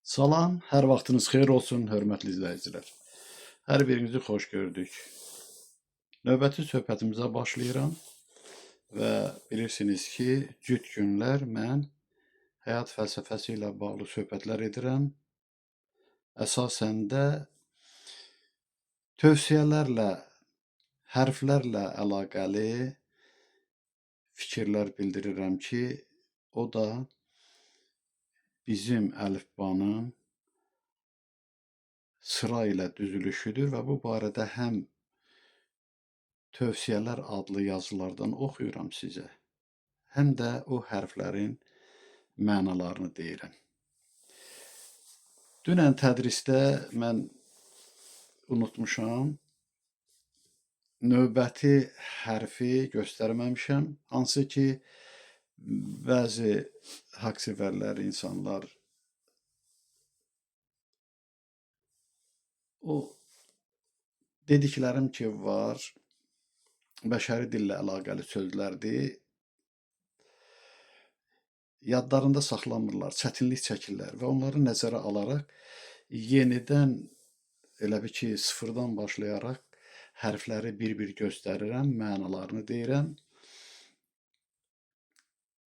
Salam, hər vaxtınız xeyir olsun, hörmətli izləyicilər. Hər birinizi xoş gördük. Növbəti söhbətimizə başlayıram və bilirsiniz ki, cüt günlər mən həyat fəlsəfəsi ilə bağlı söhbətlər edirəm. Əsasən də tövsiyələrlə, hərflərlə əlaqəli fikirlər bildirirəm ki, o da bizim əlifbanın sıra ilə düzülüşüdür və bu barədə həm tövsiyələr adlı yazılardan oxuyuram sizə, həm də o hərflərin mənalarını deyirəm. Dünən tədrisdə mən unutmuşam, növbəti hərfi göstərməmişəm, hansı ki, bəzi haqq-sevərlər insanlar o dediklərim ki var, bəşəri dillə əlaqəli sözlərdir, yadlarında saxlamırlar, çətinlik çəkirlər və onları nəzərə alaraq yenidən elə bir ki, sıfırdan başlayaraq hərfləri bir-bir göstərirəm, mənalarını deyirəm.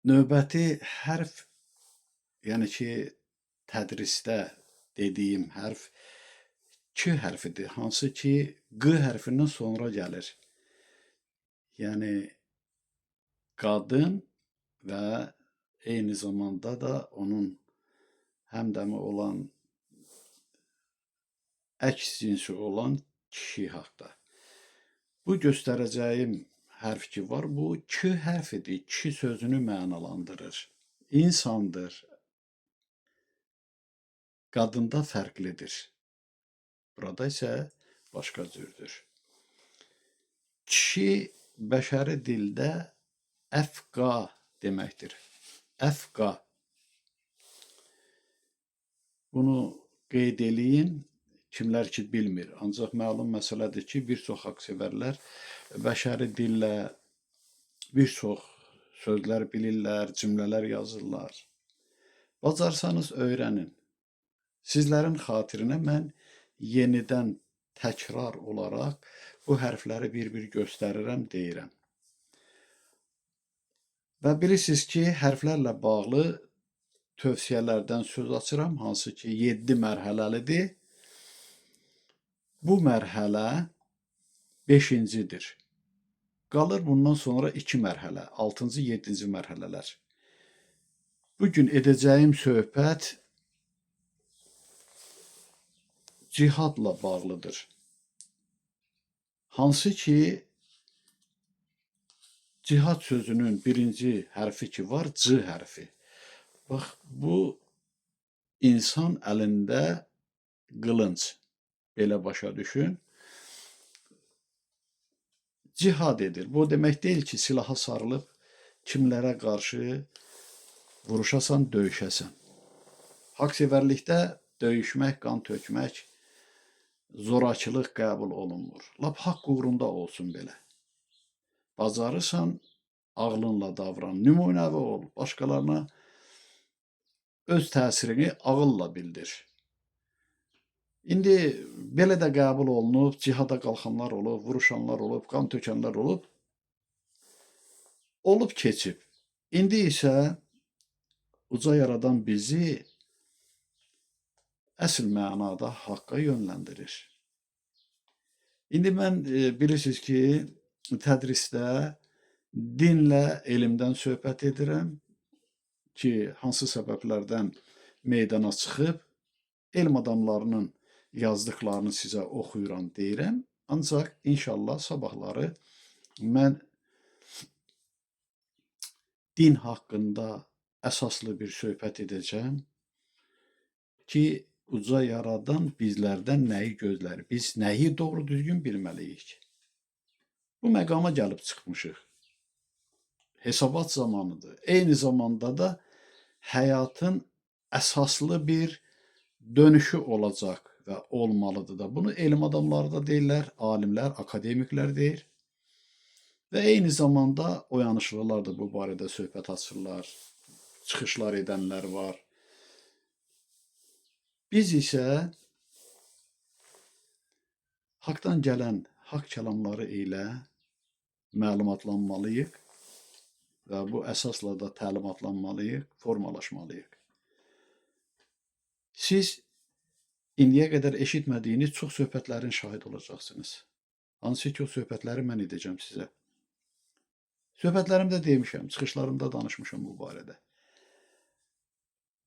Növbəti hərf, yəni ki, tədrisdə dediyim hərf K hərfidir, hansı ki, Q hərfindən sonra gəlir. Yəni, qadın və eyni zamanda da onun həmdəmi olan əks cinsi olan kişi haqda. Bu göstərəcəyim hərf ki var, bu K hərfidir, kişi sözünü mənalandırır. İnsandır, qadında fərqlidir. Burada isə başqa cürdür. Kişi bəşəri dildə əfqa deməkdir. Əfqa. Bunu qeyd eləyin, kimlər ki bilmir. Ancaq məlum məsələdir ki, bir çox haqq-sevərlər bəşəri dillə bir çox sözlər bilirlər, cümlələr yazırlar. Bacarsanız öyrənin. Sizlərin xatirinə mən yenidən təkrar olaraq bu hərfləri bir-bir göstərirəm, deyirəm. Və bilirsiniz ki, hərflərlə bağlı tövsiyələrdən söz açıram, hansı ki 7 mərhələlidir. Bu mərhələ 5-cidir. Qalır bundan sonra 2 mərhələ, 6-cı, 7-ci mərhələlər. Bugün edəcəyim söhbət cihadla bağlıdır. Hansı ki, cihad sözünün birinci hərfi ki var, C hərfi. Bax, bu insan əlində qılınc, belə başa düşün. Cihad edir. Bu demək deyil ki, silaha sarılıb kimlərə qarşı vuruşasan, döyüşəsən. Haqq-sevərlikdə döyüşmək, qan tökmək, zorakılıq qəbul olunmur. Lap haqq uğrunda olsun belə. Bacarırsan, ağlınla davran, nümunəvi ol, başqalarına öz təsirini ağılla bildir. İndi belə də qəbul olunub, cihada qalxanlar olub, vuruşanlar olub, qan tökənlər olub, olub keçib. İndi isə uca yaradan bizi əsl mənada haqqa yönləndirir. İndi mən bilirsiniz ki, tədrisdə dinlə elmdən söhbət edirəm ki, hansı səbəblərdən meydana çıxıb, elm adamlarının yazdıqlarını sizə oxuyuram, deyirəm. Ancaq inşallah sabahları mən din haqqında əsaslı bir söhbət edəcəm ki, uca yaradan bizlərdən nəyi gözlər? Biz nəyi doğru düzgün bilməliyik? Bu məqama gəlib çıxmışıq. Hesabat zamanıdır. Eyni zamanda da həyatın əsaslı bir dönüşü olacaq və olmalıdır da. Bunu elm adamları da deyirlər, alimlər, akademiklər deyir. Və eyni zamanda oyanışlılar da bu barədə söhbət açırlar, çıxışlar edənlər var. Biz isə haqdan gələn haqq kəlamları ilə məlumatlanmalıyıq və bu əsasla da təlimatlanmalıyıq, formalaşmalıyıq. Siz indiyə qədər eşitmədiyiniz çox söhbətlərin şahid olacaqsınız. Hansı ki, o söhbətləri mən edəcəm sizə. Söhbətlərimdə demişəm, çıxışlarımda danışmışam bu barədə.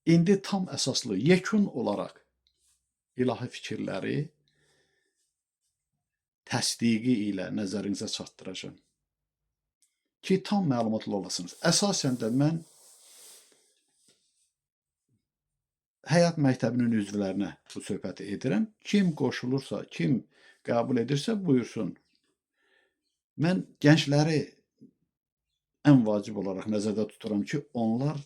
İndi tam əsaslı, yekun olaraq ilahi fikirləri təsdiqi ilə nəzərinizə çatdıracağım ki, tam məlumatlı olasınız. Əsasən də mən həyat məktəbinin üzvlərinə bu söhbəti edirəm. Kim qoşulursa, kim qəbul edirsə, buyursun. Mən gəncləri ən vacib olaraq nəzərdə tuturam ki, onlar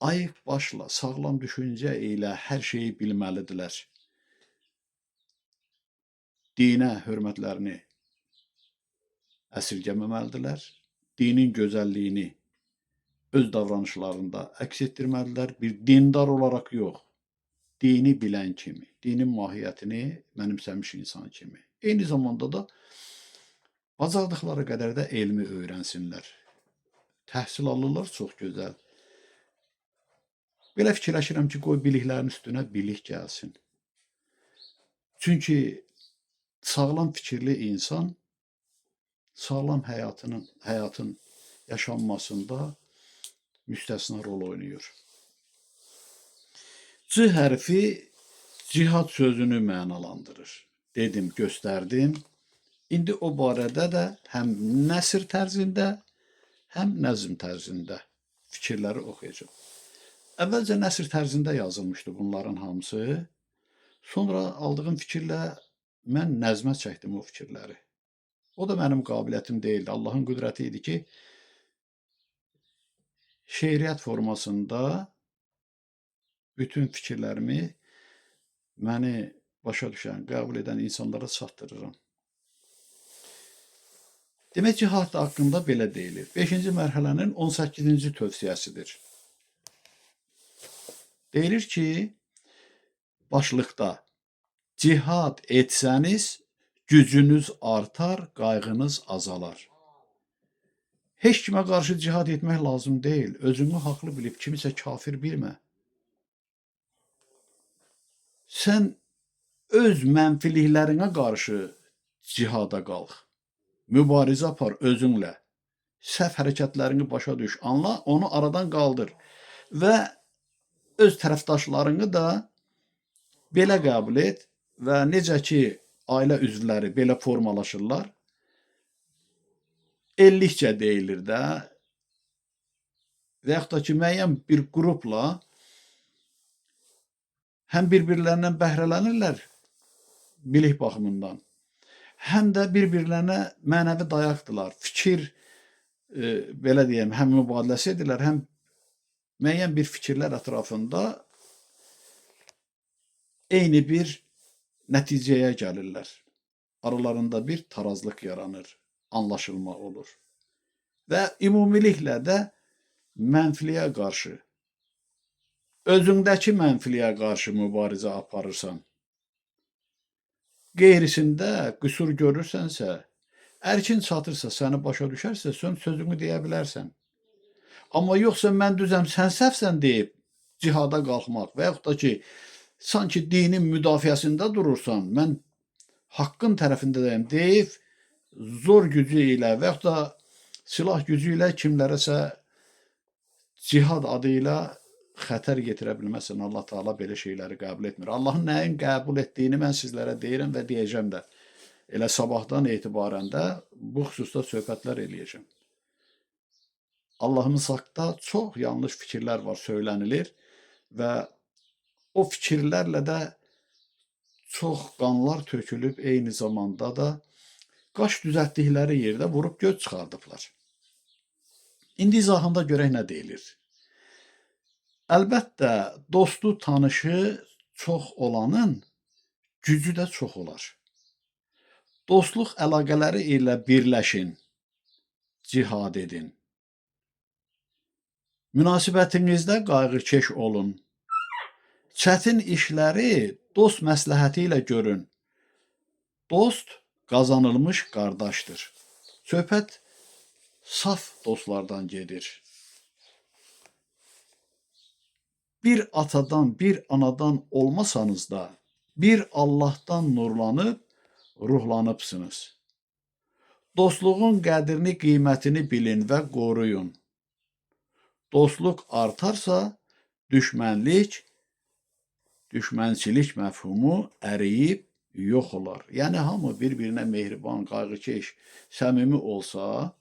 ayıq başla, sağlam düşüncə ilə hər şeyi bilməlidirlər. Dinə hörmətlərini əsirgəməməlidirlər. Dinin gözəlliyini öz davranışlarında əks etdirməlidirlər. Bir dindar olaraq yox, dini bilən kimi, dinin mahiyyətini mənimsəmiş insan kimi. Eyni zamanda da bacardıqları qədər də elmi öyrənsinlər. Təhsil alırlar, çox gözəl. Belə fikirləşirəm ki, qoy biliklərin üstünə bilik gəlsin. Çünki sağlam fikirli insan sağlam həyatın yaşanmasında müstəsna rol oynayır. C hərfi cihad sözünü mənalandırır. Dedim, göstərdim. İndi o barədə də həm nəsr tərzində, həm nəzm tərzində fikirləri oxuyacağım. Əvvəlcə nəsr tərzində yazılmışdı bunların hamısı. Sonra aldığım fikirlə mən nəzmə çəkdim o fikirləri. O da mənim qabiliyyətim deyildi. Allahın qüdrəti idi ki, şeiriyyat formasında bütün fikirlərimi məni başa düşən, qəbul edən insanlara çatdırıram. Demək, cihad haqqında belə deyilir. 5-ci mərhələnin 18-ci tövsiyəsidir. Deyilir ki, başlıqda cihad etsəniz, gücünüz artar, qayğınız azalar. Heç kimə qarşı cihad etmək lazım deyil. Özünü haqlı bilib kimisə kafir bilmə. Sən öz mənfiliklərinə qarşı cihada qalx. Mübarizə apar özünlə. Səhv hərəkətlərini başa düş, anla, onu aradan qaldır və öz tərəfdaşlarını da belə qəbul et və necə ki, ailə üzvləri belə formalaşırlar, ellikcə deyilir də və yaxud da ki, müəyyən bir qrupla həm bir-birlərindən bəhrələnirlər bilik baxımından, həm də bir-birlərinə mənəvi dayaqdırlar. Fikir, belə deyəm, həm mübadiləsi edirlər, həm müəyyən bir fikirlər ətrafında eyni bir nəticəyə gəlirlər. Aralarında bir tarazlıq yaranır, anlaşılma olur. Və ümumiliklə də mənfiliyə qarşı, özündəki mənfiliyə qarşı mübarizə aparırsan. Qeyrisində qüsur görürsənsə, ərkin çatırsa, səni başa düşərsə, sən sözünü deyə bilərsən. Amma yoxsa mən düzəm, sən səhvsən deyib cihada qalxmaq və yaxud da ki, sanki dinin müdafiəsində durursan, mən haqqın tərəfindəyəm deyib, zor gücü ilə və yaxud da silah gücü ilə kimlərəsə cihad adı ilə xətər yetirə bilməzsən. Allah Teala belə şeyləri qəbul etmir. Allahın nəyin qəbul etdiyini mən sizlərə deyirəm və deyəcəm də. Elə sabahdan etibarən də bu xüsusda söhbətlər eləyəcəm. Allahımız haqqda çox yanlış fikirlər var, söylənilir və o fikirlərlə də çox qanlar tökülüb, eyni zamanda da qaş düzəltdikləri yerdə vurub göz çıxardıblar. İndi izahında görək nə deyilir. Əlbəttə, dostu, tanışı çox olanın gücü də çox olar. Dostluq əlaqələri ilə birləşin, cihad edin. Münasibətinizdə qayğıkeş olun. Çətin işləri dost məsləhəti ilə görün. Dost qazanılmış qardaşdır. Söhbət saf dostlardan gedir. Bir atadan, bir anadan olmasanız da, bir Allahdan nurlanıb, ruhlanıbsınız. Dostluğun qədrini, qiymətini bilin və qoruyun. Dostluq artarsa, düşmənçilik məfhumu əriyib yox olar. Yəni, hamı bir-birinə mehriban, qayğıkeş, səmimi olsa,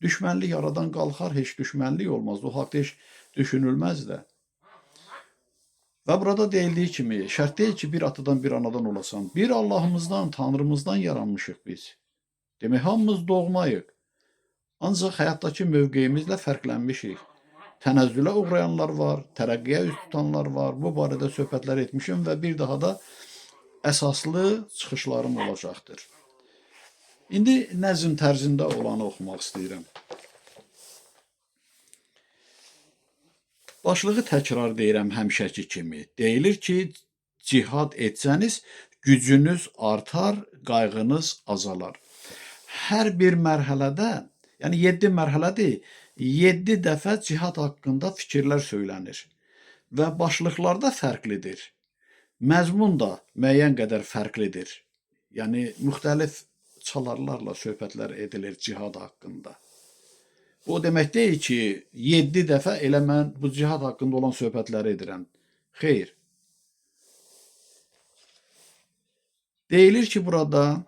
düşmənlik aradan qalxar, heç düşmənlik olmaz. O haqda heç düşünülməz də. Və burada deyildiyi kimi, şərt deyil ki, bir atadan, bir anadan olasan. Bir Allahımızdan, Tanrımızdan yaranmışıq biz. Demək, hamımız doğmayıq. Ancaq həyatdakı mövqeyimizlə fərqlənmişik. Tənəzzülə uğrayanlar var, tərəqqiyə üz tutanlar var. Bu barədə söhbətlər etmişim və bir daha da əsaslı çıxışlarım olacaqdır. İndi nəzm tərzində olanı oxumaq istəyirəm. Başlığı təkrar deyirəm həmişəki kimi. Deyilir ki, cihad etsəniz, gücünüz artar, qayğınız azalar. Hər bir mərhələdə, yəni 7 mərhələdir, 7 dəfə cihad haqqında fikirlər söylənir və başlıqlarda fərqlidir. Məzmun da müəyyən qədər fərqlidir. Yəni, müxtəlif çalarlarla söhbətlər edilir cihad haqqında. Bu o demək deyil ki, 7 dəfə elə mən bu cihad haqqında olan söhbətləri edirəm. Xeyr. Deyilir ki, burada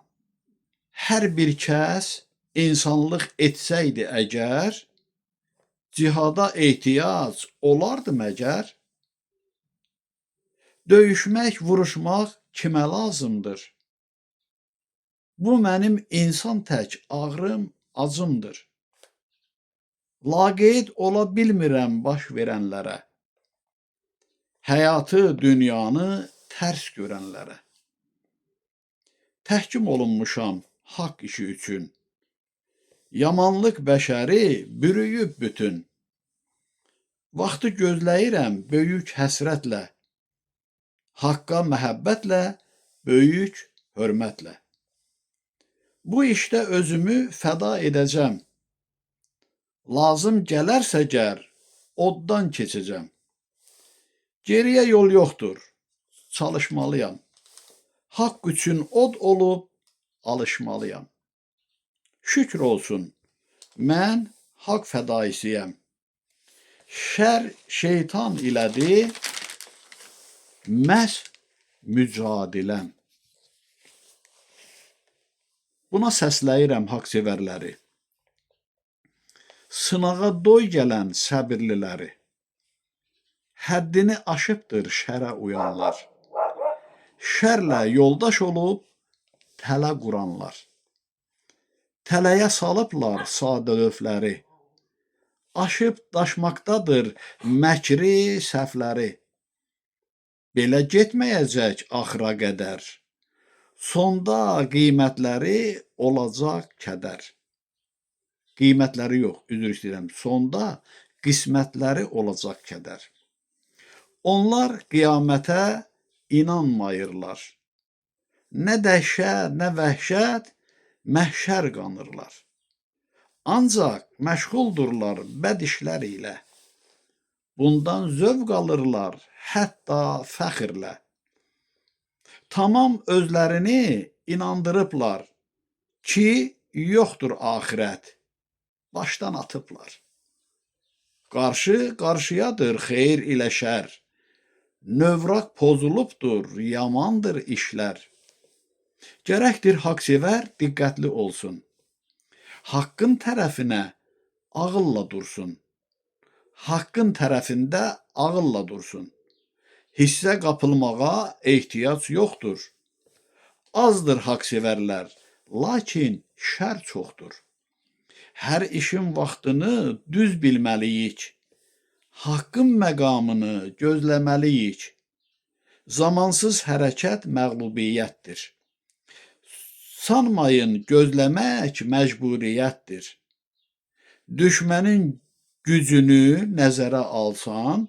hər bir kəs insanlıq etsəydi əgər, cihada ehtiyac olardı məgər? Döyüşmək, vuruşmaq kimə lazımdır? Bu mənim insan tək ağrım, acımdır. Laqeyd ola bilmirəm baş verənlərə, həyatı, dünyanı tərs görənlərə. Təhkim olunmuşam haqq işi üçün, yamanlıq bəşəri bürüyüb bütün. Vaxtı gözləyirəm böyük həsrətlə, haqqa məhəbbətlə, böyük hörmətlə. Bu işdə özümü fəda edəcəm. Lazım gələrsə gər, oddan keçəcəm. Geriyə yol yoxdur, çalışmalıyam. Haqq üçün od olub, alışmalıyam. Şükür olsun, mən haqq fədaisiyəm. Şər şeytan ilədir, məhz mücadiləm. Buna səsləyirəm haqq sevərləri. Sınağa doy gələn səbirliləri. Həddini aşıbdır şərə uyanlar. Şərlə yoldaş olub tələ quranlar. Tələyə salıblar sadə lövləri. Aşıb daşmaqdadır məkri səhvləri. Belə getməyəcək axıra qədər. Sonda qiymətləri olacaq kədər. Qiymətləri yox, üzr istəyirəm. Sonda qismətləri olacaq kədər. Onlar qiyamətə inanmayırlar. Nə dəhşət, nə vəhşət, məhşər qanırlar. Ancaq məşğuldurlar bəd işlər ilə. Bundan zövq alırlar, hətta fəxrlə. Tamam özlərini inandırıblar ki, yoxdur axirət. Başdan atıblar. Qarşı qarşıyadır xeyir ilə şər. Növraq pozulubdur, yamandır işlər. Gərəkdir haqsevər diqqətli olsun. Haqqın tərəfinə ağılla dursun. Haqqın tərəfində ağılla dursun. Hissə qapılmağa ehtiyac yoxdur. Azdır haqsevərlər, lakin şər çoxdur. Hər işin vaxtını düz bilməliyik. Haqqın məqamını gözləməliyik. Zamansız hərəkət məğlubiyyətdir. Sanmayın gözləmək məcburiyyətdir. Düşmənin gücünü nəzərə alsan,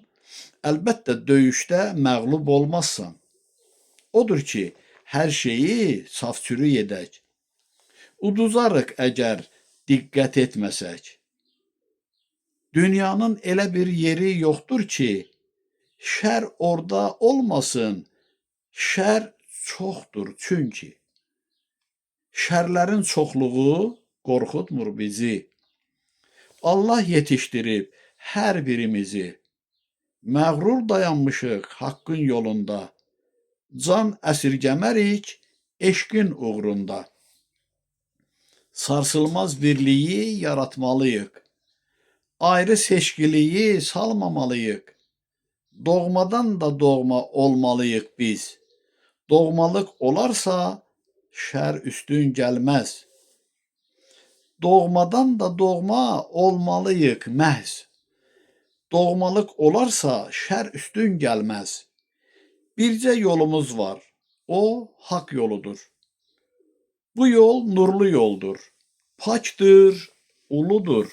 Əlbəttə döyüşdə məğlub olmazsan. Odur ki, hər şeyi saf-çürük edək. Uduzarıq əgər diqqət etməsək. Dünyanın elə bir yeri yoxdur ki, şər orada olmasın, şər çoxdur çünki. Şərlərin çoxluğu qorxutmur bizi. Allah yetişdirib hər birimizi. Məğrur dayanmışıq haqqın yolunda. Can əsirgəmərik eşqin uğrunda. Sarsılmaz birliyi yaratmalıyıq. Ayrı seçkiliyi salmamalıyıq. Doğmadan da doğma olmalıyıq biz. Doğmalıq olarsa şər üstün gəlməz. Doğmadan da doğma olmalıyıq məhz. Doğmalıq olarsa şər üstün gəlməz. Bircə yolumuz var, o haqq yoludur. Bu yol nurlu yoldur, pakdır, uludur.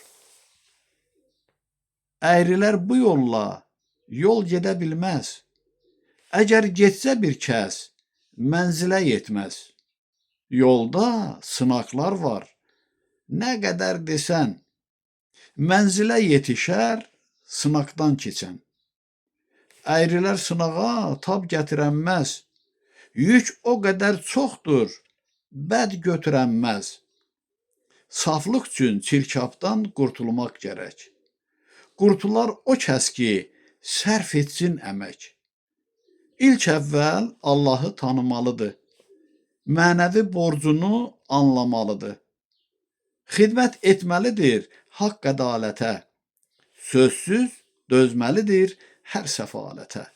Əyrilər bu yolla yol gedə bilməz. Əgər getsə bir kəs, mənzilə yetməz. Yolda sınaqlar var, nə qədər desən, mənzilə yetişər sınaqdan keçən. Əyrilər sınağa tab gətirənməz. Yük o qədər çoxdur, bəd götürənməz. Saflıq üçün çirkabdan qurtulmaq gərək. Qurtular o kəs ki, sərf etsin əmək. İlk əvvəl Allahı tanımalıdır. Mənəvi borcunu anlamalıdır. Xidmət etməlidir haqq ədalətə. Sözsüz dözməlidir hər səfalətə.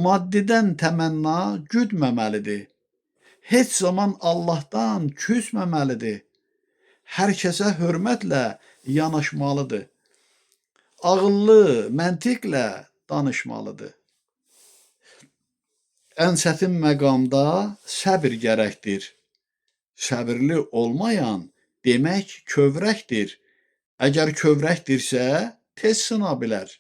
Maddidən təmənna güdməməlidir. Heç zaman Allahdan küsməməlidir. Hər kəsə hörmətlə yanaşmalıdır. Ağıllı, məntiqlə danışmalıdır. Ən çətin məqamda səbir gərəkdir. Səbirli olmayan demək kövrəkdir. Əgər kövrəkdirsə, tez sına bilər.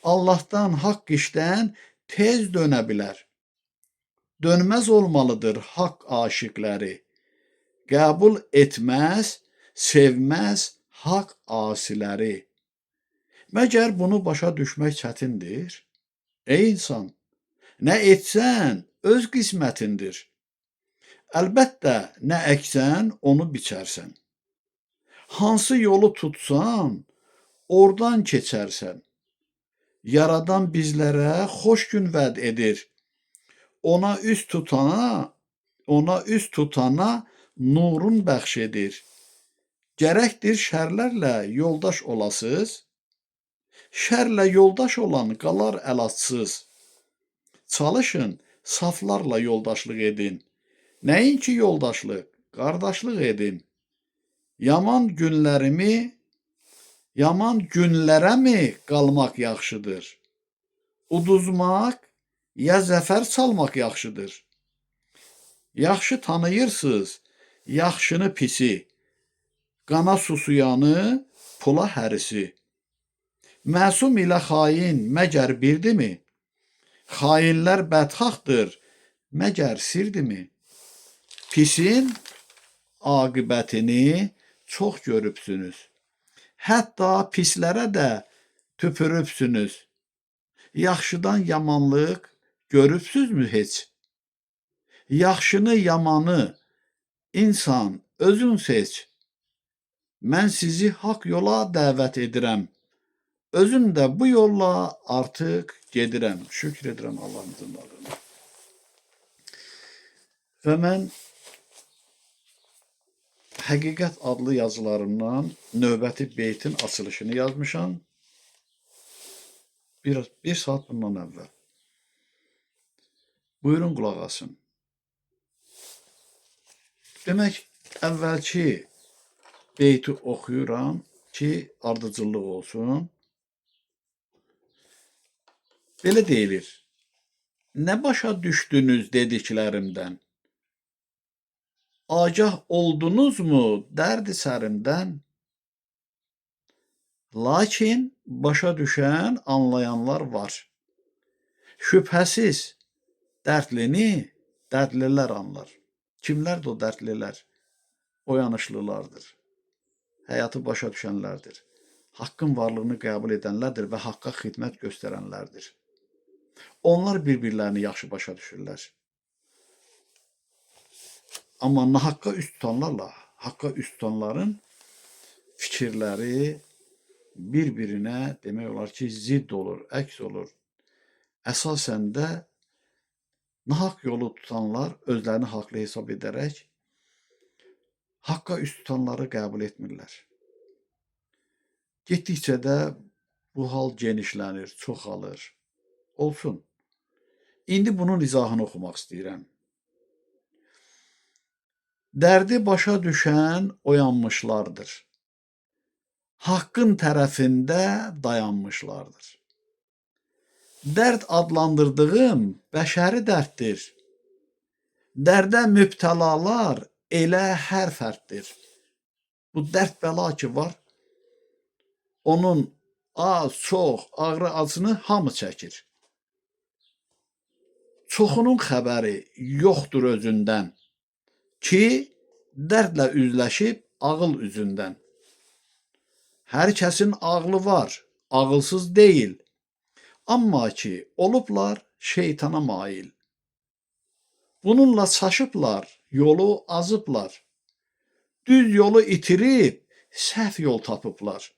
Allahdan, haqq işdən tez dönə bilər. Dönməz olmalıdır haqq aşiqləri. Qəbul etməz, sevməz haqq asiləri. Məgər bunu başa düşmək çətindir? Ey insan, nə etsən öz qismətindir. Əlbəttə, nə əksən, onu biçərsən. Hansı yolu tutsan, oradan keçərsən. Yaradan bizlərə xoş gün vəd edir. Ona üz tutana nurun bəxş edir. Gərəkdir şərlərlə yoldaş olasız. Şərlə yoldaş olan qalar əlacsız. Çalışın, saflarla yoldaşlıq edin. Nəinki yoldaşlıq, qardaşlıq edin. Yaman günlərə mi qalmaq yaxşıdır? Uduzmaq ya zəfər çalmaq yaxşıdır? Yaxşı tanıyırsınız, yaxşını pisi. Qana susuyanı, pula hərisi. Məsum ilə xain məgər birdimi? Xainlər bədxahdır, məgər sirdimi? Pisin aqibətini çox görübsünüz. Hətta pislərə də tüpürübsünüz. Yaxşıdan yamanlıq görübsünüzmü heç? Yaxşını, yamanı insan özün seç. Mən sizi haqq yola dəvət edirəm. Özüm də bu yolla artıq gedirəm. Şükür edirəm Allah'ın varlığına. Və mən Həqiqət adlı yazılarımdan növbəti beytin açılışını yazmışam. Bir saat bundan əvvəl. Buyurun qulaq asın. Demək, əvvəlki beyti oxuyuram ki, ardıcıllıq olsun. Belə deyilir. Nə başa düşdünüz dediklərimdən? Agah oldunuzmu dərdi sərimdən? Lakin başa düşən, anlayanlar var. Şübhəsiz dərdlini dərdlilər anlar. Kimlərdir o dərdlilər? Oyanışlılardır. Həyatı başa düşənlərdir. Haqqın varlığını qəbul edənlərdir və haqqa xidmət göstərənlərdir. Onlar bir-birlərini yaxşı başa düşürlər. Amma nahaqqa üst tutanlarla haqqa üst tutanların fikirləri bir-birinə demək olar ki, zidd olur, əks olur. Əsasən də nahaq yolu tutanlar özlərini haqlı hesab edərək haqqa üst tutanları qəbul etmirlər. Getdikcə də bu hal genişlənir, çoxalır. Olsun. İndi bunun izahını oxumaq istəyirəm. Dərdi başa düşən oyanmışlardır. Haqqın tərəfində dayanmışlardır. Dərd adlandırdığım bəşəri dərddir. Dərdə mübtəlalar elə hər fərddir. Bu dərd bəla ki var, onun az, çox, ağrı acısını hamı çəkir. Çoxunun xəbəri yoxdur özündən ki, dərdlə üzləşib ağıl üzündən. Hər kəsin ağlı var, ağılsız deyil. Amma ki, olublar şeytana mail. Bununla çaşıblar, yolu azıblar. Düz yolu itirib, səhv yol tapıblar.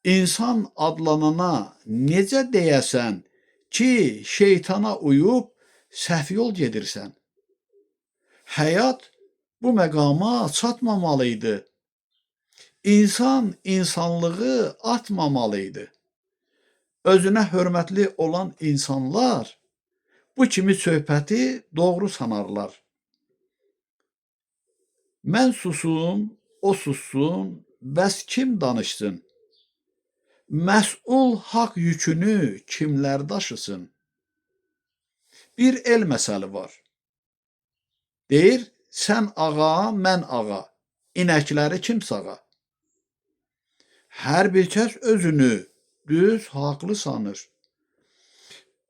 İnsan adlanana necə deyəsən ki, şeytana uyub səhv yol gedirsən? Həyat bu məqama çatmamalıydı. İnsan insanlığı atmamalıydı. Özünə hörmətli olan insanlar bu kimi söhbəti doğru sanarlar. Mən susum, o sussun, bəs kim danışsın? Məsul haqq yükünü kimlər daşısın? Bir el məsəli var. Deyir, sən ağa, mən ağa, inəkləri kim sağa? Hər bir kəs özünü düz, haqlı sanır.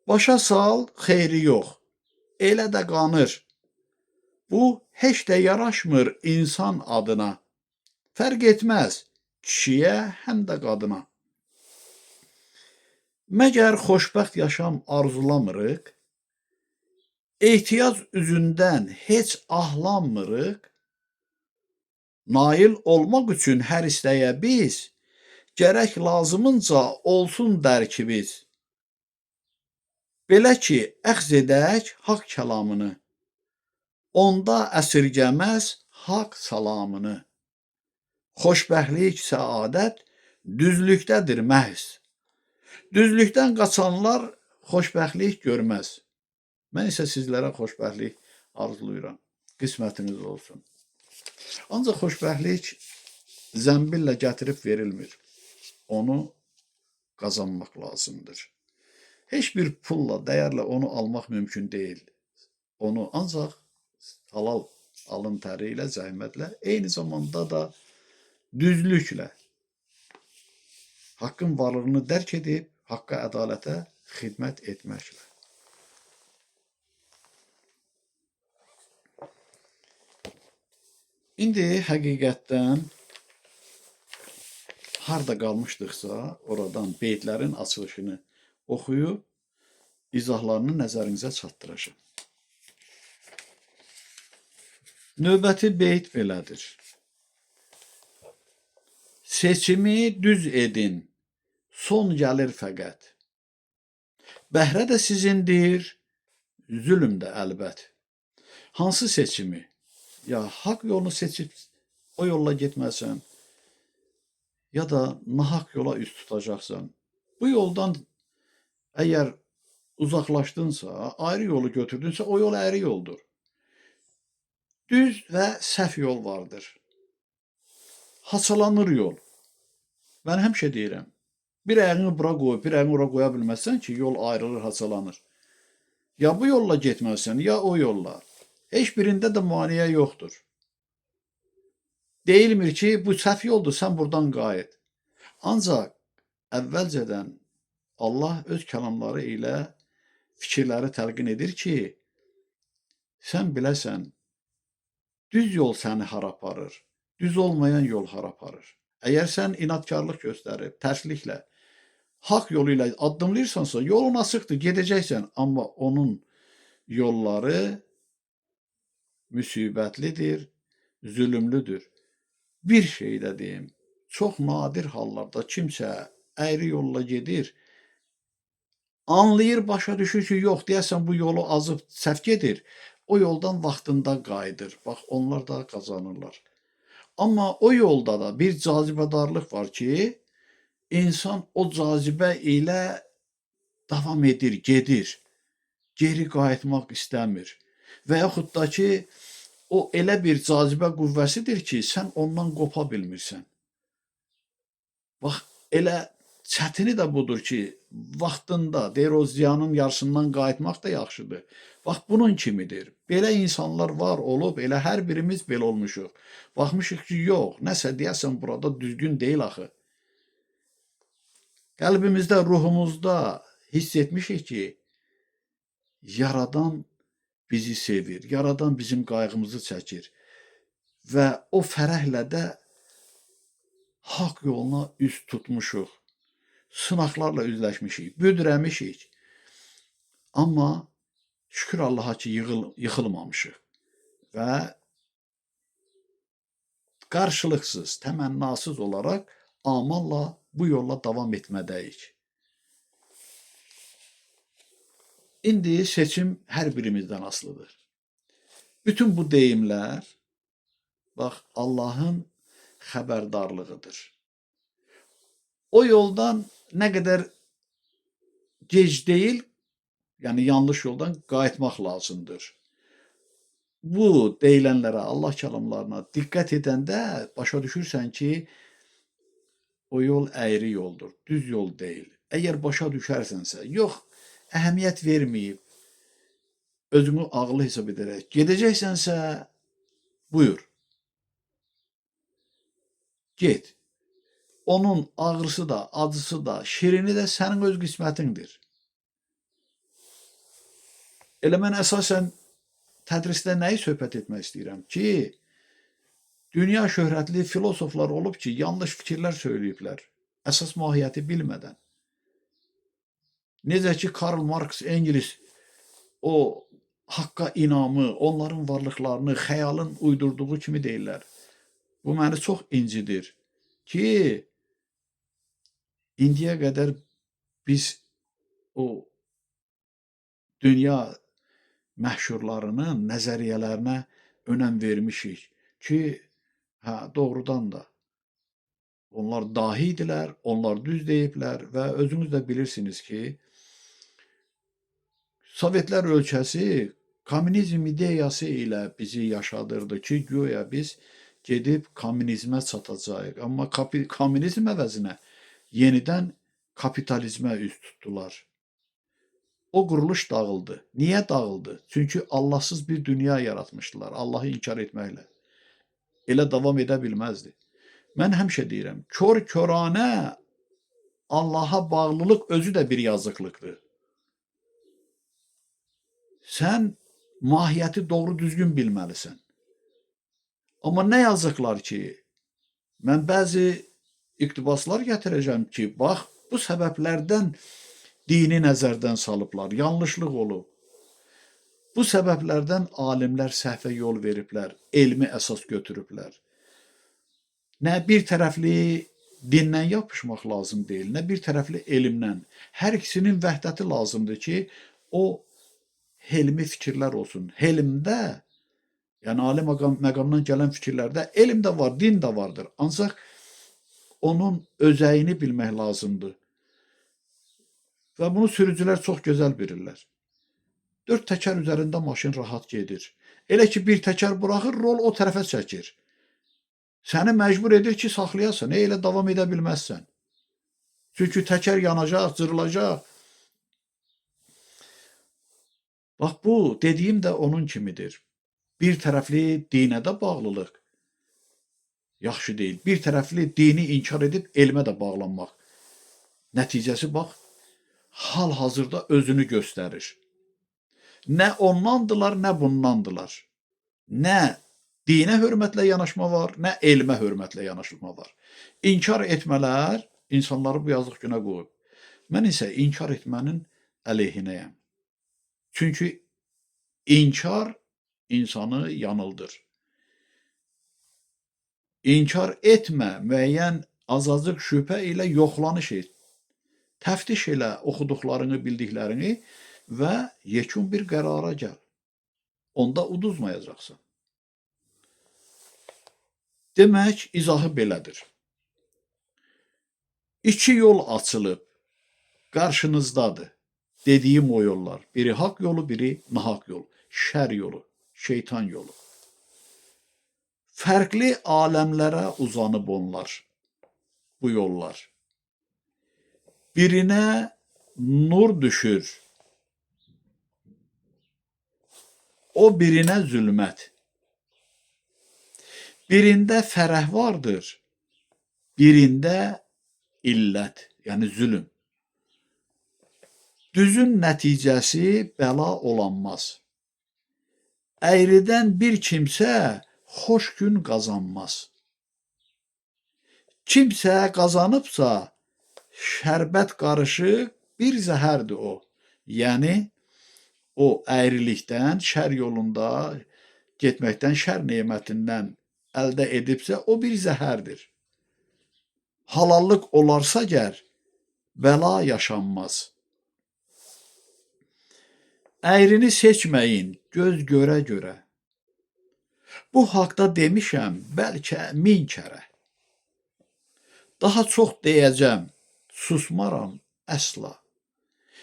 Başa sal, xeyri yox, elə də qanır. Bu, heç də yaraşmır insan adına. Fərq etməz, kişiyə, həm də qadına. Məgər xoşbəxt yaşam arzulamırıq? Ehtiyac üzündən heç ahlanmırıq? Nail olmaq üçün hər istəyə biz, gərək lazımınca olsun dərkimiz. Belə ki, əxz edək haqq kəlamını, onda əsirgəməz haqq salamını. Xoşbəxtlik, səadət düzlükdədir məhz. Düzlükdən qaçanlar xoşbəxtlik görməz. Mən isə sizlərə xoşbəxtlik arzulayıram. Qismətiniz olsun. Ancaq xoşbəxtlik zəmbillə gətirib verilmir. Onu qazanmaq lazımdır. Heç bir pulla, dəyərlə onu almaq mümkün deyil. Onu ancaq halal alın təri ilə, zəhmətlə, eyni zamanda da düzlüklə, haqqın varlığını dərk edib, haqqa, ədalətə xidmət etməklə. İndi həqiqətdən harda qalmışdıqsa, oradan beytlərin açılışını oxuyub, izahlarını nəzərinizə çatdıracağım. Növbəti beyt belədir. Seçimi düz edin, son gəlir fəqət. Bəhrə də sizindir, zülm də əlbət. Hansı seçimi? Ya haqq yolunu seçib o yolla getməsən, ya da nahaq yola üst tutacaqsan. Bu yoldan əgər uzaqlaşdınsa, ayrı yolu götürdünsə, o yol əyri yoldur. Düz və səhv yol vardır. Haçalanır yol. Mən həmişə deyirəm, bir əyini bura qoy, bir əyini ora qoya bilməzsən ki, yol ayrılır, haçalanır. Ya bu yolla getməlisən, ya o yolla. Heç birində də maneə yoxdur. Deyilmir ki, bu səhv yoldur, sən buradan qayıt. Ancaq əvvəlcədən Allah öz kəlamları ilə fikirləri təlqin edir ki, sən biləsən, düz yol səni hara aparır, düz olmayan yol hara aparır. Əgər sən inadkarlıq göstərib, tərsliklə, haqq yolu ilə addımlayırsansa, yolun açıqdır, gedəcəksən. Amma onun yolları müsibətlidir, zülümlüdür. Bir şey də deyim, çox nadir hallarda kimsə əyri yolla gedir, anlayır, başa düşür ki, yox, deyəsən bu yolu azıb səhv gedir, o yoldan vaxtında qayıdır. Bax, onlar da qazanırlar. Amma o yolda da bir cazibədarlıq var ki, insan o cazibə ilə davam edir, gedir, geri qayıtmaq istəmir. Və yaxud da ki, o elə bir cazibə qüvvəsidir ki, sən ondan qopa bilmirsən. Bax, elə çətini də budur ki, vaxtında, deyir o ziyanın yarısından qayıtmaq da yaxşıdır. Bax, bunun kimidir. Belə insanlar var, olub, elə hər birimiz belə olmuşuq. Baxmışıq ki, yox, nəsə deyəsən burada düzgün deyil axı. Qəlbimizdə, ruhumuzda hiss etmişik ki, Yaradan bizi sevir, Yaradan bizim qayğımızı çəkir və o fərəhlə də haqq yoluna üz tutmuşuq, sınaqlarla üzləşmişik, büdrəmişik. Amma şükür Allaha ki, yıxılmamışıq və qarşılıqsız, təmənnasız olaraq amalla bu yolla davam etmədəyik. İndi seçim hər birimizdən asılıdır. Bütün bu deyimlər, bax, Allahın xəbərdarlığıdır. O yoldan nə qədər gec deyil, yəni yanlış yoldan qayıtmaq lazımdır. Bu deyilənlərə, Allah kəlamlarına diqqət edəndə başa düşürsən ki, o yol əyri yoldur, düz yol deyil. Əgər başa düşərsənsə, yox, əhəmiyyət verməyib, özünü ağıllı hesab edərək gedəcəksənsə, buyur. Get. Onun ağrısı da, acısı da, şirini də sənin öz qismətindir. Elə mən əsasən tədrisdə nəyi söhbət etmək istəyirəm ki, dünya şöhrətli filosoflar olub ki, yanlış fikirlər söyləyiblər, əsas mahiyyəti bilmədən. Necə ki, Karl Marx, Engels o haqqa inamı, onların varlıqlarını xəyalın uydurduğu kimi deyirlər. Bu məni çox incidir ki, indiyə qədər biz o dünya məhşurlarının nəzəriyyələrinə önəm vermişik ki, hə, doğrudan da onlar dahi idilər, onlar düz deyiblər və özünüz də bilirsiniz ki, Sovetlər ölkəsi kommunizm ideyası ilə bizi yaşadırdı ki, güya biz gedib kommunizmə çatacağıq. Amma kommunizm əvəzinə yenidən kapitalizmə üz tutdular. O quruluş dağıldı. Niyə dağıldı? Çünki Allahsız bir dünya yaratmışdılar, Allahı inkar etməklə. Elə davam edə bilməzdi. Mən həmişə deyirəm, kör-köranə Allaha bağlılıq özü də bir yazıqlıqdır. Sən mahiyyəti doğru düzgün bilməlisən. Amma nə yazıqlar ki, mən bəzi iqtibaslar gətirəcəm ki, bax, bu səbəblərdən dini nəzərdən salıblar, yanlışlıq olub. Bu səbəblərdən alimlər səhvə yol veriblər, elmi əsas götürüblər. Nə bir tərəfli dindən yapışmaq lazım deyil, nə bir tərəfli elmdən. Hər ikisinin vəhdəti lazımdır ki, o helmi fikirlər olsun. Helmdə, yəni ali məqamdan gələn fikirlərdə elm də var, din də vardır. Ancaq onun özəyini bilmək lazımdır. Və bunu sürücülər çox gözəl bilirlər. 4 təkər üzərində maşın rahat gedir. Elə ki, bir təkər buraxır, rol o tərəfə çəkir. Səni məcbur edir ki, saxlayasan, elə davam edə bilməzsən. Çünki təkər yanacaq, cırılacaq. Bax, bu dediyim də onun kimidir. Bir tərəfli dinə də bağlılıq. yaxşı deyil. Bir tərəfli dini inkar edib elmə də bağlanmaq. Nəticəsi bax, hal-hazırda özünü göstərir. Nə ondandılar, nə bundandılar. Nə dinə hörmətlə yanaşma var, nə elmə hörmətlə yanaşma var. İnkar etmələr insanları bu yazıq günə qoyub. Mən isə inkar etmənin əleyhinəyəm. Çünki inkar insanı yanıldır. İnkar etmə, müəyyən azacıq şübhə ilə yoxlanış et. Təftiş elə oxuduqlarını, bildiklərini və yekun bir qərara gəl. Onda uduzmayacaqsan. Demək, izahı belədir. İki yol açılıb, qarşınızdadır. Dediyim o yollar. Biri haqq yolu, biri nahaq yol. Şər yolu, şeytan yolu. Fərqli aləmlərə uzanıb onlar, bu yollar. Birinə nur düşür, o birinə zülmət. Birində fərəh vardır, birində illət, yəni zülüm. Düzün nəticəsi bəla olanmaz. Əyridən bir kimsə xoş gün qazanmaz. Kimsə qazanıbsa, şərbət qarışıq bir zəhərdir o. Yəni, o əyrilikdən, şər yolunda getməkdən, şər nemətindən əldə edibsə, o bir zəhərdir. Halallıq olarsa gər, bəla yaşanmaz. Əyrini seçməyin, göz görə-görə. Bu haqda demişəm, bəlkə 1000 kərə. Daha çox deyəcəm, susmaram əsla.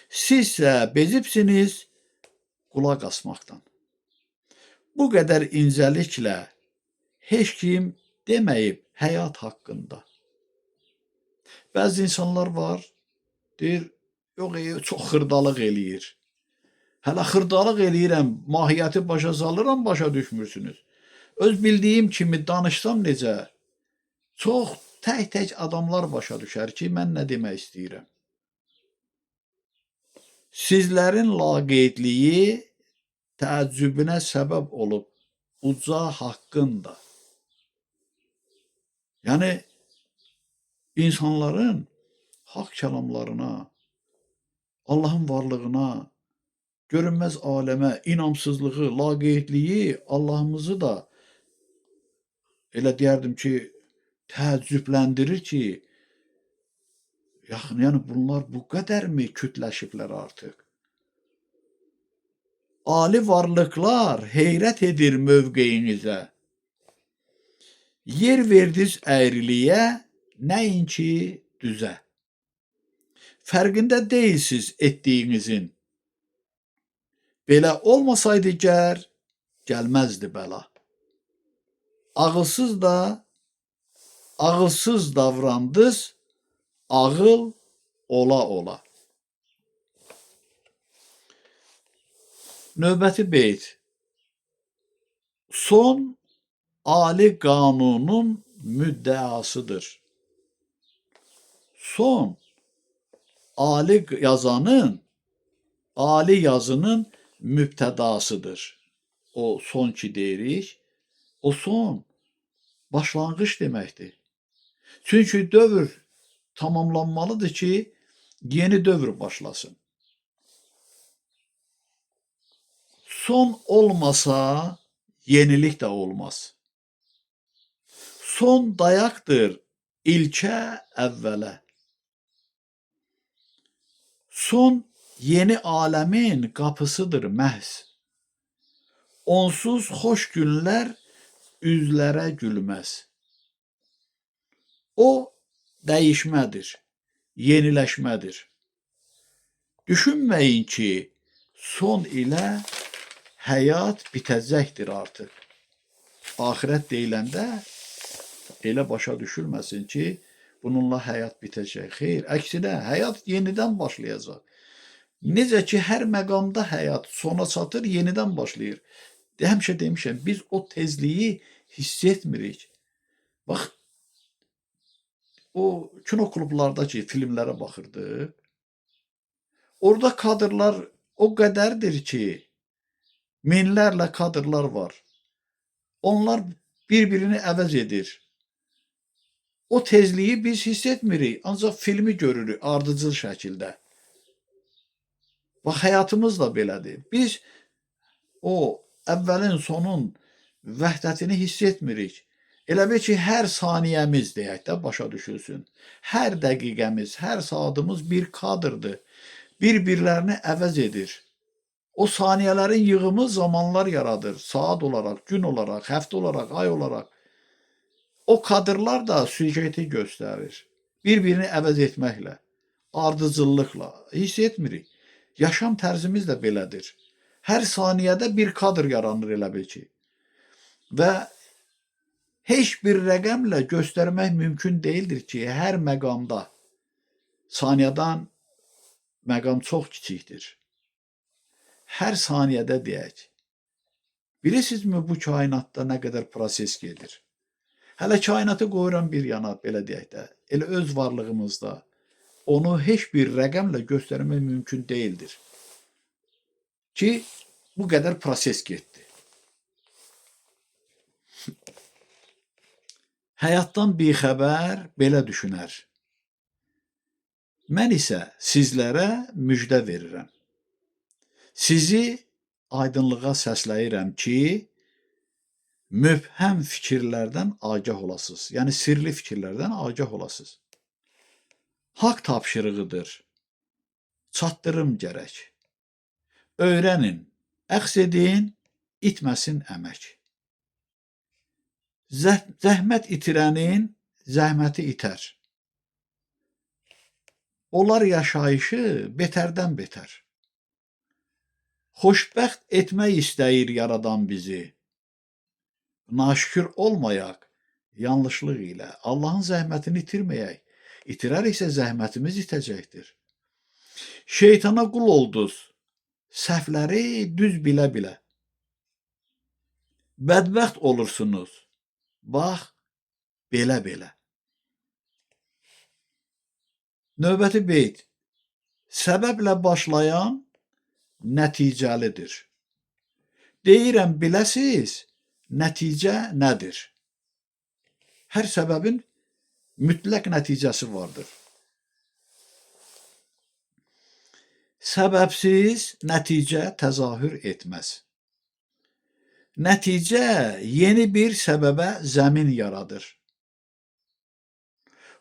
Sizsə bezibsiniz qulaq asmaqdan. Bu qədər incəliklə heç kim deməyib həyat haqqında. Bəzi insanlar var, deyir, yox, çox xırdalıq eləyir. Hələ xırdalıq eləyirəm, mahiyyəti başa salıram, başa düşmürsünüz. Öz bildiyim kimi danışsam necə, çox tək-tək adamlar başa düşər ki, mən nə demək istəyirəm. Sizlərin laqeydliyi təəccübünə səbəb olub uca haqqında. Yəni, insanların haqq kəlamlarına, Allahın varlığına, görünməz aləmə inamsızlığı, laqeydliyi Allahımızı da elə deyərdim ki, təəccübləndirir ki, yəni bunlar bu qədərmi kütləşiblər artıq? Ali varlıqlar heyrət edir mövqeyinizə. Yer verdiniz əyriliyə, nəinki düzə. Fərqində deyilsiz etdiyinizin. Belə olmasaydı gər, gəlməzdi bəla. Ağılsız davrandınız, ağıl ola-ola. Növbəti beyt. Son ali qanunun müddəasıdır. Son ali yazının mübtədasıdır. O son ki deyirik, o son başlanğıc deməkdir. Çünki dövr tamamlanmalıdır ki, yeni dövr başlasın. Son olmasa, yenilik də olmaz. Son dayaqdır ilkə əvvələ. Son yeni aləmin qapısıdır məhz. Onsuz xoş günlər üzlərə gülməz. O dəyişmədir, yeniləşmədir. Düşünməyin ki, son ilə həyat bitəcəkdir artıq. Axirət deyiləndə elə başa düşülməsin ki, bununla həyat bitəcək. Xeyr, əksinə, həyat yenidən başlayacaq. Necə ki, hər məqamda həyat sona çatır, yenidən başlayır. Həmişə demişəm, biz o tezliyi hiss etmirik. Bax, o kino klublardakı filmlərə baxırdıq. Orada kadrlar o qədərdir ki, minlərlə kadrlar var. Onlar bir-birini əvəz edir. O tezliyi biz hiss etmirik, ancaq filmi görürük ardıcıl şəkildə. Bax, həyatımız da belədir. Biz o əvvəlin, sonun vəhdətini hiss etmirik. Elə bil ki, hər saniyəmiz deyək də başa düşülsün. Hər dəqiqəmiz, hər saatımız bir kadrdır. Bir-birlərini əvəz edir. O saniyələrin yığımı zamanlar yaradır. Saat olaraq, gün olaraq, həftə olaraq, ay olaraq. O kadrlar da süjeti göstərir. Bir-birini əvəz etməklə, ardıcıllıqla hiss etmirik. Yaşam tərzimiz də belədir. Hər saniyədə bir kadr yaranır elə bil ki. Və heç bir rəqəmlə göstərmək mümkün deyildir ki, hər məqamda saniyədən məqam çox kiçikdir. Hər saniyədə deyək. Bilirsinizmi bu kainatda nə qədər proses gedir? Hələ kainatı qoyuram bir yana, belə deyək də, elə öz varlığımızda onu heç bir rəqəmlə göstərmək mümkün deyildir ki, bu qədər proses getdi. Həyatdan bixəbər belə düşünər. Mən isə sizlərə müjdə verirəm. Sizi aydınlığa səsləyirəm ki, mübhəm fikirlərdən agah olasınız. Yəni, sirli fikirlərdən agah olasınız. Haqq tapşırığıdır. Çatdırım gərək. Öyrənin, əxz edin, itməsin əmək. Zəhmət itirənin zəhməti itər. Olar yaşayışı betərdən betər. Xoşbəxt etmək istəyir yaradan bizi. Naşükür olmayaq, yanlışlıq ilə. Allahın zəhmətini itirməyək. İtirəriksə zəhmətimiz itəcəkdir. Şeytana qul olduz, səhvləri düz bilə-bilə. Bədbəxt olursunuz, bax, belə-belə. Növbəti beyt. Səbəblə başlayan nəticəlidir. Deyirəm, biləsiz, nəticə nədir? Hər səbəbin mütləq nəticəsi vardır. Səbəbsiz nəticə təzahür etməz. Nəticə yeni bir səbəbə zəmin yaradır.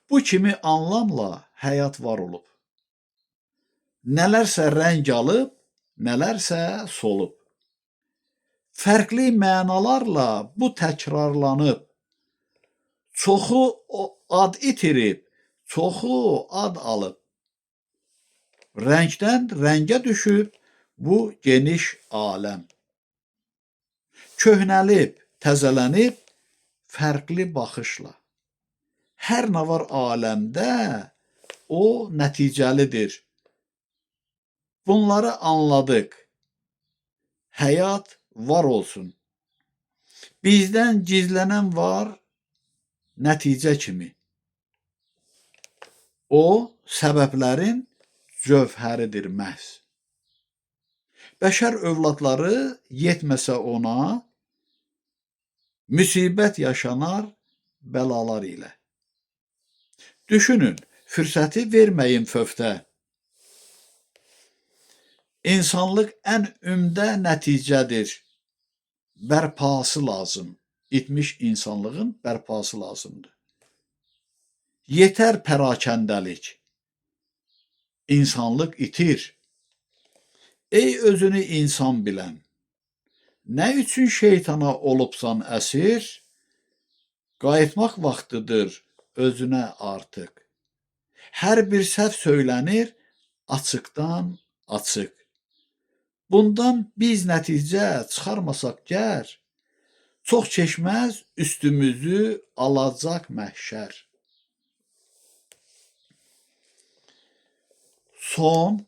Bu kimi anlamla həyat var olub. Nələrsə rəng alıb, nələrsə solub. Fərqli mənalarla bu təkrarlanıb. Çoxu ad itirib, çoxu ad alıb. Rəngdən rəngə düşüb bu geniş aləm. Köhnəlib, təzələnib, fərqli baxışla. Hər nə var aləmdə, o nəticəlidir. Bunları anladıq. Həyat var olsun. Bizdən gizlənən var nəticə kimi. O, səbəblərin cövhəridir məhz. Bəşər övladları yetməsə ona, müsibət yaşanar bəlalar ilə. Düşünün, fürsəti verməyin fövtə. İnsanlıq ən ümdə nəticədir. Bərpası lazım. İtmiş insanlığın bərpası lazımdır. Yetər pərakəndəlik. İnsanlıq itir. Ey özünü insan bilən, nə üçün şeytana olubsan əsir? Qayıtmaq vaxtıdır özünə artıq. Hər bir səhv söylənir açıqdan açıq. Bundan biz nəticə çıxarmasaq gər, çox keçməz üstümüzü alacaq məhşər. Son,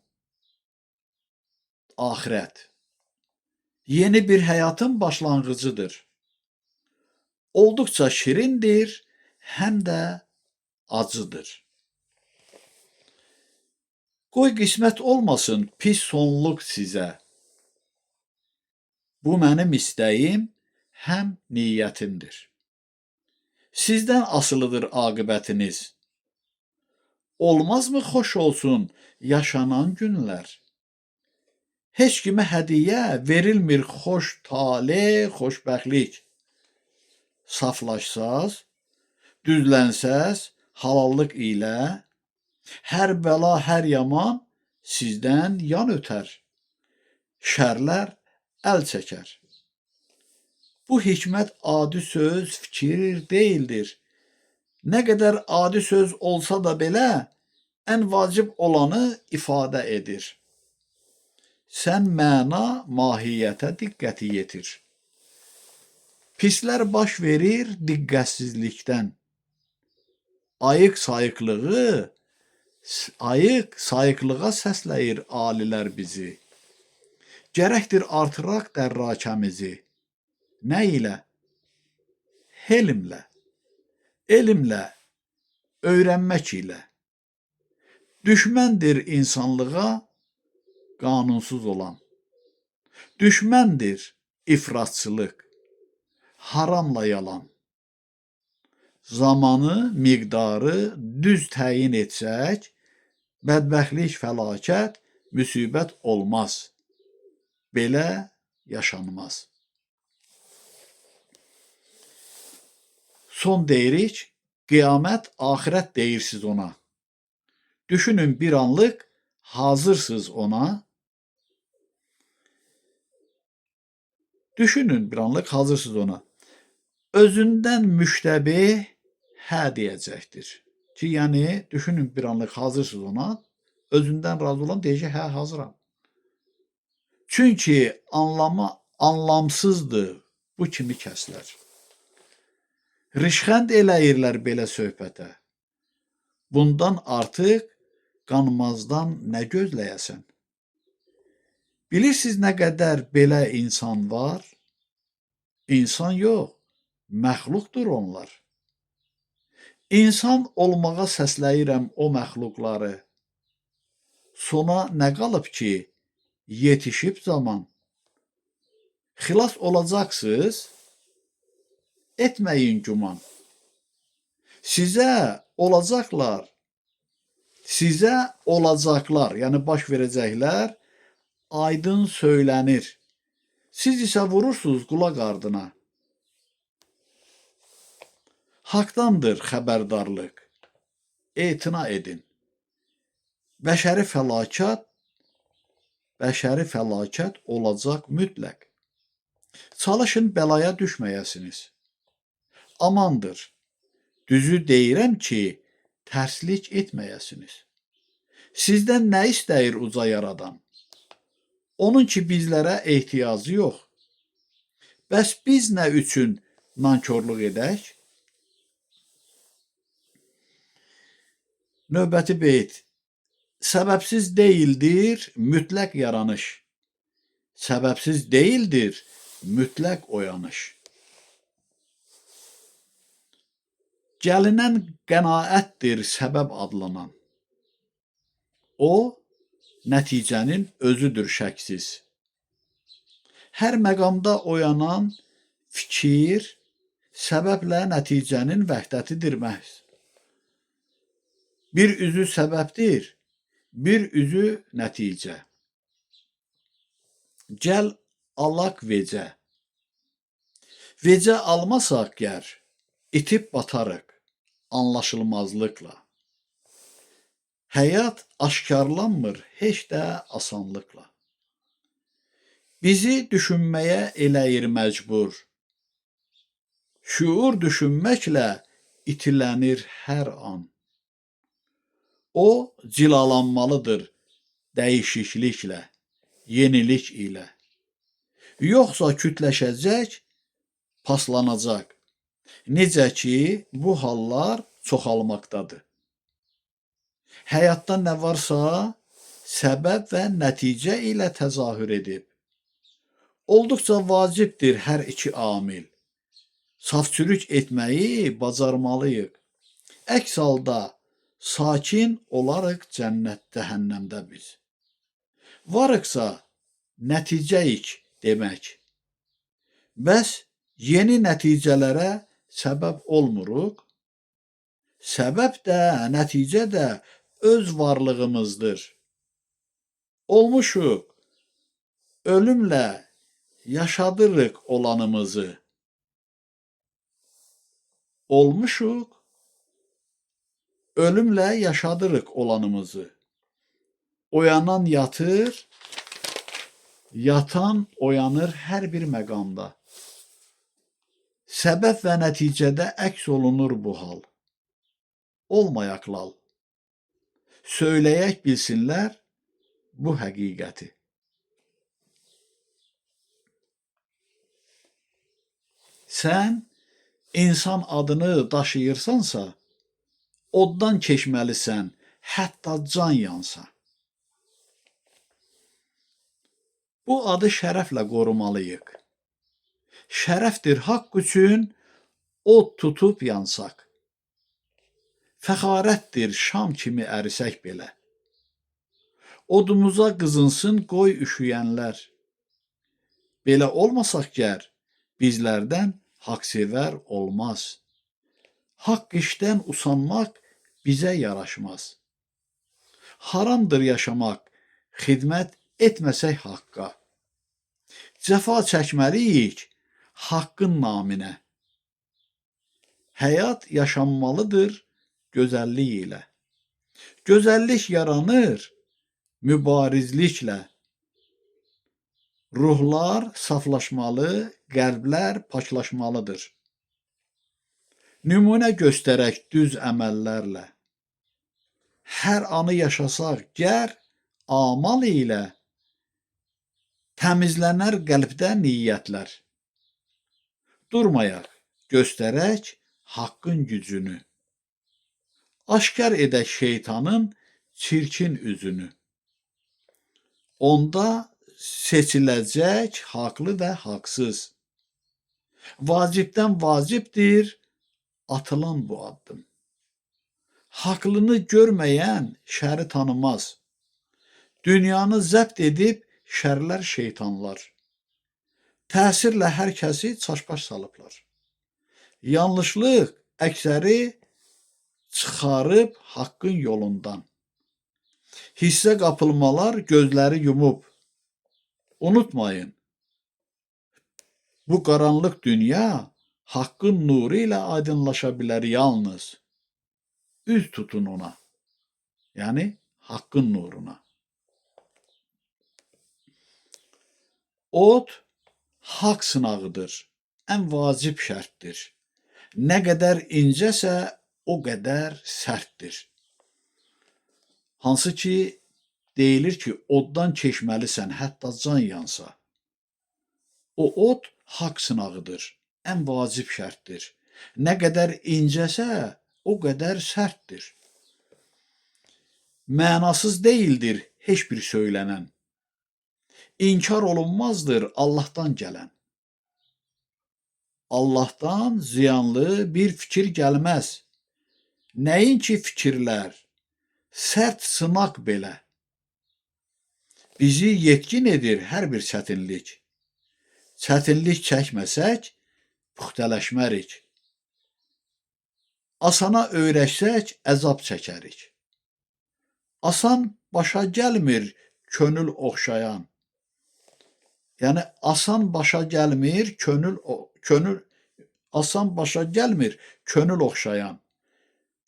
axirət. Yeni bir həyatın başlanğıcıdır. Olduqca şirindir, həm də acıdır. Qoy qismət olmasın pis sonluq sizə. Bu mənim istəyim, həm niyyətimdir. Sizdən asılıdır aqibətiniz. Olmazmı xoş olsun yaşanan günlər? Heç kimə hədiyyə verilmir xoş tale, xoşbəxtlik. Saflaşsaz, düzlənsəz halallıq ilə, hər bəla, hər yaman sizdən yan ötər. Şərlər əl çəkər. Bu hikmət adi söz, fikir deyildir. Nə qədər adi söz olsa da belə, ən vacib olanı ifadə edir. Sən məna, mahiyyətə diqqəti yetir. Pislər baş verir diqqətsizlikdən. Ayıq sayıqlığa səsləyir alilər bizi. Gərəkdir artıraq dərrakəmizi. Nə ilə? Helmlə, elmlə, öyrənmək ilə. Düşməndir insanlığa qanunsuz olan. Düşməndir ifratçılıq, haramla yalan. Zamanı, miqdarı düz təyin etsək, bədbəxtlik, fəlakət, müsibət olmaz. Belə yaşanmaz. Son deyirik, qiyamət, axirət deyirsiz ona. Düşünün bir anlıq, hazırsız ona. Düşünün bir anlıq, hazırsız ona. Özündən müştəbih hə deyəcəkdir. Ki, yəni, düşünün bir anlıq, hazırsız ona. Özündən razı olan deyəcək, hə, hazıram. Çünki anlamsızdır bu kimi kəslər. Rişxənd eləyirlər belə söhbətə. Bundan artıq qanmazdan nə gözləyəsən? Bilirsiniz nə qədər belə insan var? İnsan yox, məxluqdur onlar. İnsan olmağa səsləyirəm o məxluqları. Sona nə qalıb ki, yetişib zaman. Xilas olacaqsınız, etməyin güman. Sizə olacaqlar, yəni baş verəcəklər, aydın söylənir. Siz isə vurursunuz qulaq ardına. Haqdandır xəbərdarlıq, etina edin. Bəşəri fəlakət olacaq mütləq. Çalışın bəlaya düşməyəsiniz. Amandır, düzü deyirəm ki, tərslik etməyəsiniz. Sizdən nə istəyir uca yaradan? Onun ki, bizlərə ehtiyacı yox. Bəs biz nə üçün nankorluq edək? Növbəti beyt. Səbəbsiz deyildir mütləq yaranış. Səbəbsiz deyildir mütləq oyanış. Gəlinən qənaətdir səbəb adlanan. O, nəticənin özüdür şəksiz. Hər məqamda oyanan fikir, səbəblə nəticənin vəhdətidir məhz. Bir üzü səbəbdir, bir üzü nəticə. Gəl alaq vecə. Vecə almasaq gər, itib batarıq anlaşılmazlıqla. Həyat aşkarlanmır heç də asanlıqla. Bizi düşünməyə eləyir məcbur. Şuur düşünməklə itilənir hər an. O cilalanmalıdır dəyişikliklə, yenilik ilə. Yoxsa kütləşəcək, paslanacaq. Necə ki, bu hallar çoxalmaqdadır. Həyatda nə varsa, səbəb və nəticə ilə təzahür edib. Olduqca vacibdir hər iki amil. Safçülük etməyi bacarmalıyıq. Əks halda sakin olarıq cənnət cəhənnəmdə biz. Varıqsa nəticəyik demək. Bəs yeni nəticələrə səbəb olmuruq. Səbəb də, nəticə də öz varlığımızdır. Olmuşuq, ölümlə yaşadırıq olanımızı. Olmuşuq, ölümlə yaşadırıq olanımızı. Oyanan yatır, yatan oyanır hər bir məqamda. Səbəb və nəticədə əks olunur bu hal. Olmayaq lal. Söyləyək bilsinlər bu həqiqəti. Sən insan adını daşıyırsansa, oddan keçməlisən, hətta can yansa. Bu adı şərəflə qorumalıyıq. Şərəfdir haqq üçün od tutub yansaq. Fəxarətdir şam kimi ərisək belə. Odumuza qızınsın qoy üşüyənlər. Belə olmasaq gər, bizlərdən haqsevər olmaz. Haqq işdən usanmaq bizə yaraşmaz. Haramdır yaşamaq, xidmət etməsək haqqa. Cəfa çəkməliyik haqqın naminə. Həyat yaşanmalıdır gözəllik ilə. Gözəllik yaranır mübarizliklə. Ruhlar saflaşmalı, qəlblər paklaşmalıdır. Nümunə göstərək düz əməllərlə. Hər anı yaşasaq gər amal ilə. Təmizlənər qəlbdə niyyətlər. Durmayaq, göstərək haqqın gücünü. Aşkar edək şeytanın çirkin üzünü. Onda seçiləcək haqlı və haqsız. Vacibdən vacibdir atılan bu addım. Haqlını görməyən şəri tanımaz. Dünyanı zəbt edib şərlər şeytanlar. Təsirlə hər kəsi çaşbaş salıblar. Yanlışlıq əksəri çıxarıb haqqın yolundan. Hissə qapılmalar gözləri yumub. Unutmayın, bu qaranlıq dünya haqqın nuru ilə aydınlaşa bilər yalnız. Üz tutun ona, yəni haqqın nuruna. Od haqq sınağıdır, ən vacib şərtdir. Nə qədər incəsə, o qədər sərtdir. Hansı ki, deyilir ki, oddan keçməlisən, hətta can yansa. O od haqq sınağıdır, ən vacib şərtdir. Nə qədər incəsə, o qədər sərtdir. Mənasız deyildir heç bir söylənən. İnkar olunmazdır Allahdan gələn. Allahdan ziyanlı bir fikir gəlməz. Nəinki fikirlər, sərt sınaq belə. Bizi yetkin edir hər bir çətinlik. Çətinlik çəkməsək, puxtələşmərik. Asana öyrəşsək, əzab çəkərik. Asan başa gəlmir könül oxşayan. Yəni asan başa gəlmir asan başa gəlmir könül oxşayan.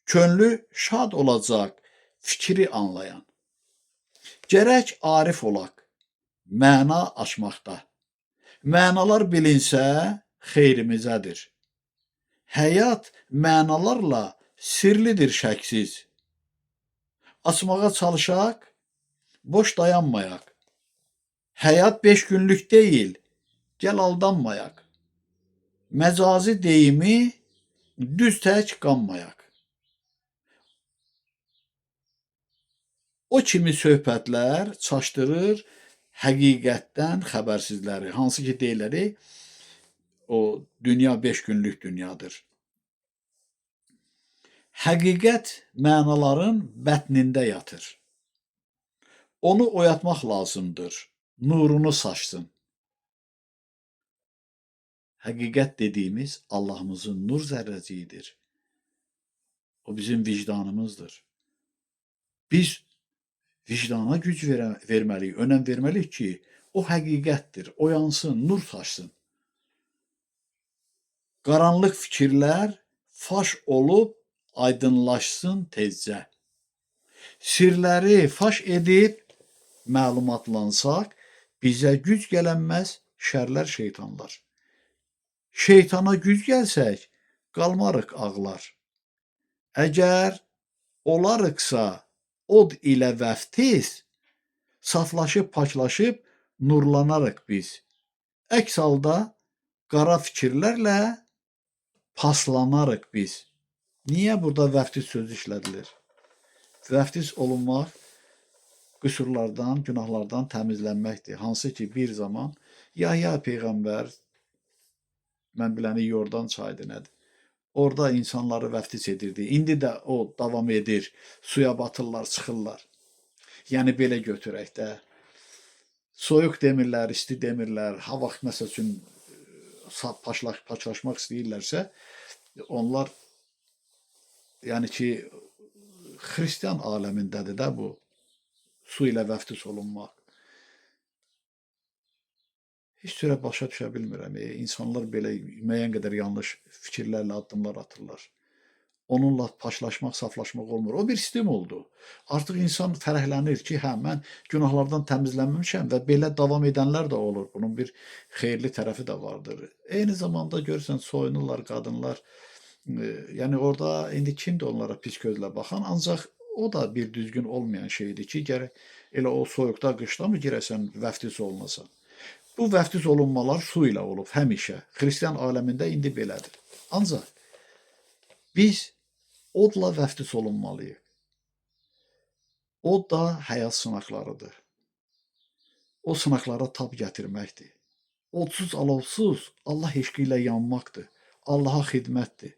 Könlü şad olacaq fikri anlayan. Gərək arif olaq məna açmaqda. Mənalar bilinsə xeyrimizədir. Həyat mənalarla sirlidir şəksiz. Açmağa çalışaq, boş dayanmayaq. Həyat 5 günlük deyil, gəl aldanmayaq. Məcazi deyimi düz tək qanmayaq. O kimi söhbətlər çaşdırır həqiqətdən xəbərsizləri. Hansı ki deyirləri, o dünya 5 günlük dünyadır. Həqiqət mənaların bətnində yatır. Onu oyatmaq lazımdır. Nurunu saçsın. Həqiqət dediyimiz Allahımızın nur zərrəciyidir. O bizim vicdanımızdır. Biz vicdana güc verməliyik, önəm verməliyik ki, o həqiqətdir, oyansın, nur saçsın. Qaranlıq fikirlər faş olub aydınlaşsın tezcə. Sirləri faş edib məlumatlansaq, bizə güc gələnməz şərlər şeytanlar. Şeytana güc gəlsək, qalmarıq ağlar. Əgər olarıqsa od ilə vəftiz, saflaşıb, paklaşıb, nurlanarıq biz. Əks halda qara fikirlərlə paslanarıq biz. Niyə burada vəftiz sözü işlədilir? Vəftiz olunmaq qüsurlardan, günahlardan təmizlənməkdir. Hansı ki, bir zaman Yahya Peyğəmbər, mən biləni Yordan çaydı nədir? Orada insanları vəftiz edirdi. İndi də o davam edir. Suya batırlar, çıxırlar. Yəni, belə götürək də. Soyuq demirlər, isti demirlər. Ha vaxt, məsəl üçün, paçlaşmaq istəyirlərsə, onlar, yəni ki, xristian aləmindədir də bu. Su ilə vəftiz olunmaq. Heç cürə başa düşə bilmirəm. İnsanlar belə müəyyən qədər yanlış fikirlərlə addımlar atırlar. Onunla paçlaşmaq, saflaşmaq olmur. O bir stimuldur. Artıq insan fərəhlənir ki, hə, mən günahlardan təmizlənməmişəm və belə davam edənlər də olur. Bunun bir xeyirli tərəfi də vardır. Eyni zamanda görürsən, soyunurlar qadınlar. Yəni, orada indi kimdir onlara pis gözlə baxan? Ancaq o da bir düzgün olmayan şeydir ki, gərək elə o soyuqda, qışda mı girəsən, vəftiz olmasan? Bu vəftiz olunmalar su ilə olub həmişə. Xristian aləmində indi belədir. Ancaq biz odla vəftiz olunmalıyıq. Od da həyat sınaqlarıdır. O sınaqlara tab gətirməkdir. Odsuz, alovsuz Allah eşqi ilə yanmaqdır. Allaha xidmətdir.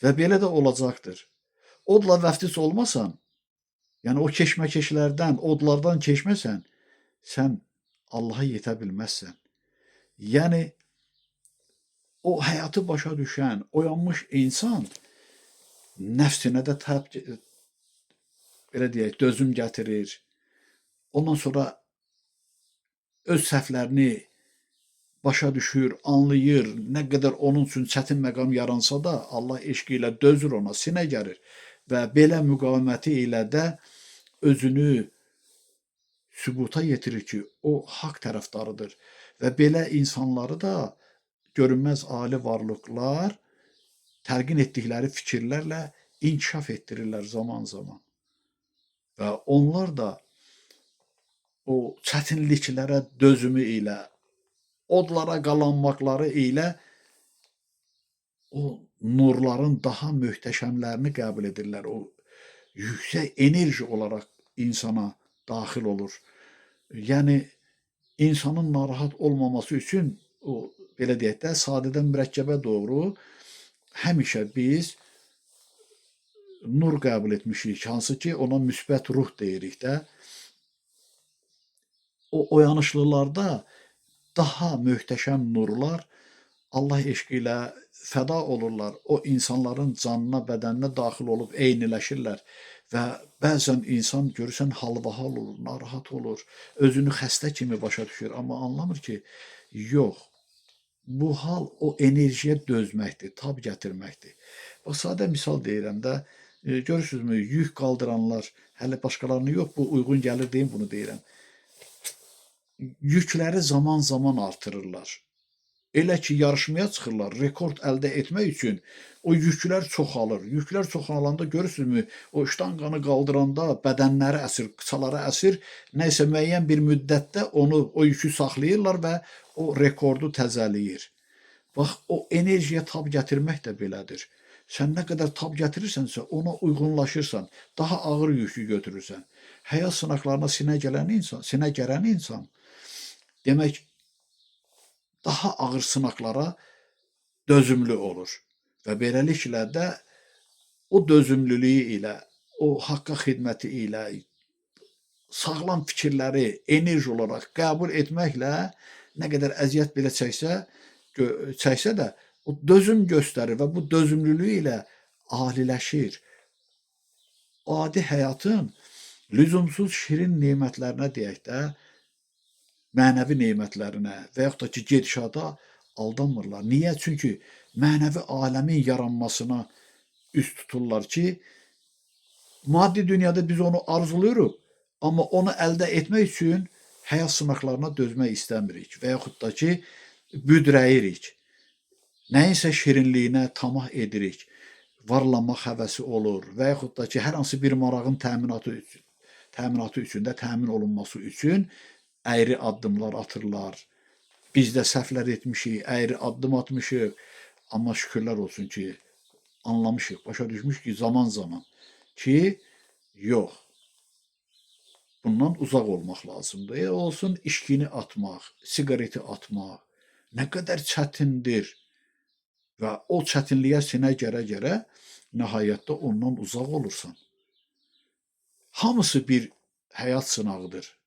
Və belə də olacaqdır. Odla vəftiz olmasan, yəni o keşməkeşlərdən, odlardan keçməsən, sən Allaha yetə bilməzsən. Yəni, o həyatı başa düşən, oyanmış insan nəfsinə də belə deyək, dözüm gətirir. Ondan sonra öz səhvlərini başa düşür, anlayır. Nə qədər onun üçün çətin məqam yaransa da, Allah eşqi ilə dözür ona, sinə gəlir. Və belə müqaviməti ilə də özünü sübuta yetirir ki, o haqq tərəfdarıdır. Və belə insanları da görünməz ali varlıqlar təlqin etdikləri fikirlərlə inkişaf etdirirlər zaman-zaman. Və onlar da o çətinliklərə dözümü ilə, odlara qalanmaqları ilə o nurların daha möhtəşəmlərini qəbul edirlər. O yüksək enerji olaraq insana daxil olur. Yəni, insanın narahat olmaması üçün, o, belə deyək də, sadədən mürəkkəbə doğru həmişə biz nur qəbul etmişik, hansı ki, ona müsbət ruh deyirik də. O oyanışlılarda daha möhtəşəm nurlar Allah eşqi ilə fəda olurlar. O insanların canına, bədəninə daxil olub eyniləşirlər. Və bəzən insan görürsən halvahal olur, narahat olur, özünü xəstə kimi başa düşür, amma anlamır ki, yox, bu hal o enerjiyə dözməkdir, tab gətirməkdir. Bax, sadə misal deyirəm də, görürsünüzmü, yük qaldıranlar, hələ başqalarını yox, bu uyğun gəlir deyim, bunu deyirəm. Yükləri zaman-zaman artırırlar. Elə ki, yarışmaya çıxırlar, rekord əldə etmək üçün o yüklər çoxalır. Yüklər çoxalanda görürsünüzmü, o ştanqanı qaldıranda bədənləri əsir, qıçaları əsir, nəysə müəyyən bir müddətdə onu, o yükü saxlayırlar və o rekordu təzələyir. Bax, o enerjiyə tab gətirmək də belədir. Sən nə qədər tab gətirirsənsə, ona uyğunlaşırsan, daha ağır yükü götürürsən. Həyat sınaqlarına sinə gərən insan, demək, daha ağır sınaqlara dözümlü olur. Və beləliklə də o dözümlülüyü ilə, o haqqa xidməti ilə sağlam fikirləri enerji olaraq qəbul etməklə nə qədər əziyyət belə çəksə də o dözüm göstərir və bu dözümlülüyü ilə aliləşir. Adi həyatın lüzumsuz şirin nemətlərinə deyək də, mənəvi nemətlərinə və yaxud da ki, gedişata aldanmırlar. Niyə? Çünki mənəvi aləmin yaranmasına üst tuturlar ki, maddi dünyada biz onu arzulayırıq, amma onu əldə etmək üçün həyat sınaqlarına dözmək istəmirik və yaxud da ki, büdrəyirik. Nəyinsə şirinliyinə tamah edirik. Varlanmaq həvəsi olur və yaxud da ki, hər hansı bir marağın təminatı üçün də təmin olunması üçün əyri addımlar atırlar. Biz də səhvlər etmişik, əyri addım atmışıq. Amma şükürlər olsun ki, anlamışıq, başa düşmüşük ki, zaman ki, yox. Bundan uzaq olmaq lazımdır. Olsun içkini atmaq, siqareti atmaq nə qədər çətindir və o çətinliyə sinə gərə-gərə nəhayətdə ondan uzaq olursan. Hamısı bir həyat sınağıdır.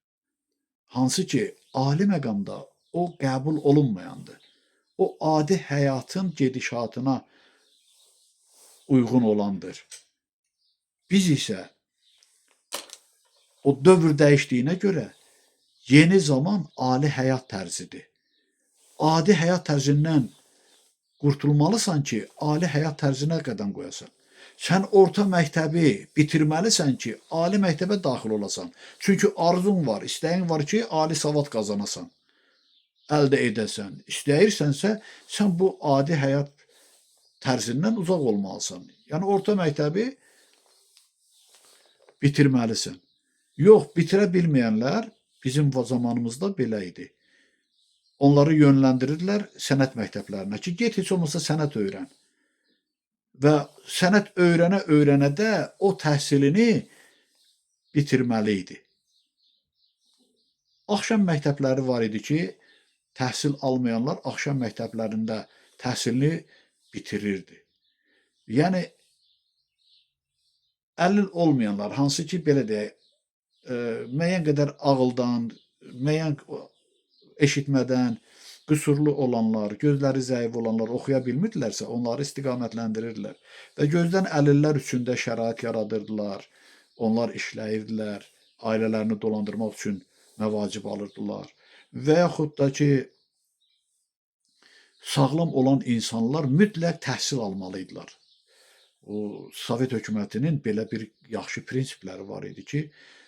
Hansı ki, ali məqamda o qəbul olunmayandır. O adi həyatın gedişatına uyğun olandır. Biz isə o dövr dəyişdiyinə görə yeni zaman ali həyat tərzidir. Adi həyat tərzindən qurtulmalısan ki, ali həyat tərzinə qədəm qoyasan. Sən orta məktəbi bitirməlisən ki, ali məktəbə daxil olasan. Çünki arzun var, istəyin var ki, ali savad qazanasan, əldə edəsən. İstəyirsənsə, sən bu adi həyat tərzindən uzaq olmalısan. Yəni, orta məktəbi bitirməlisən. Yox, bitirə bilməyənlər bizim zamanımızda belə idi. Onları yönləndirirlər sənət məktəblərinə ki, get heç olmasa sənət öyrən. Və sənət öyrənə də o təhsilini bitirməli idi. Axşam məktəbləri var idi ki, təhsil almayanlar axşam məktəblərində təhsilini bitirirdi. Yəni, əlil olmayanlar, hansı ki, belə deyək, müəyyən qədər ağıldan, müəyyən eşitmədən qüsurlu olanlar, gözləri zəif olanlar oxuya bilmirdilərsə, onları istiqamətləndirirlər və gözdən əlillər üçün də şərait yaradırdılar, onlar işləyirdilər, ailələrini dolandırmaq üçün məvacib alırdılar və yaxud da ki, sağlam olan insanlar mütləq təhsil almalıydılar. O, Sovet hökumətinin belə bir yaxşı prinsipləri var idi ki,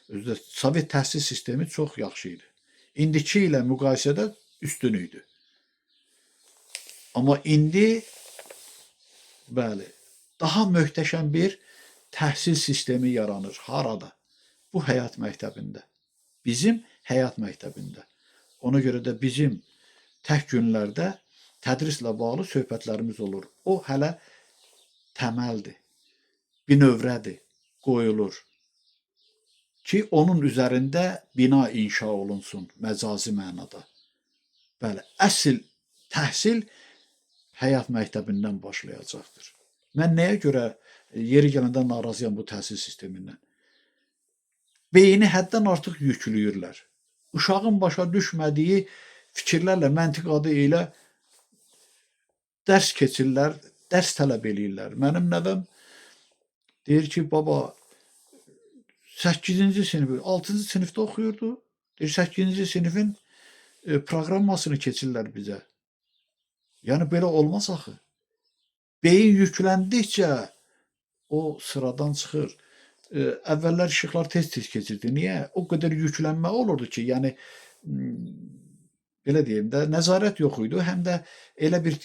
özdə Sovet təhsil sistemi çox yaxşı idi. İndiki ilə müqayisədə üstün idi. Amma indi, bəli, daha möhtəşəm bir təhsil sistemi yaranır. Harada? Bu həyat məktəbində. Bizim həyat məktəbində. Ona görə də bizim tək günlərdə tədrislə bağlı söhbətlərimiz olur. O hələ təməldir, binövrədir, qoyulur ki, onun üzərində bina inşa olunsun məcazi mənada. Bəli, əsl təhsil həyat məktəbindən başlayacaqdır. Mən nəyə görə yeri gələndə narazıyam bu təhsil sistemindən? Beyni həddən artıq yükləyirlər. Uşağın başa düşmədiyi fikirlərlə, məntiq adı ilə dərs keçirlər, dərs tələb eləyirlər. Mənim nəvəm deyir ki, baba, 8-ci sinif, 6-cı sinifdə oxuyurdu. Deyir, 8-ci sinifin proqrammasını keçirlər bizə. Yəni, belə olmaz axı. Beyin yükləndikcə o sıradan çıxır. Əvvəllər işıqlar tez-tez keçirdi. Niyə? O qədər yüklənmə olurdu ki, yəni, belə deyim də, nəzarət yox idi. Həm də elə bir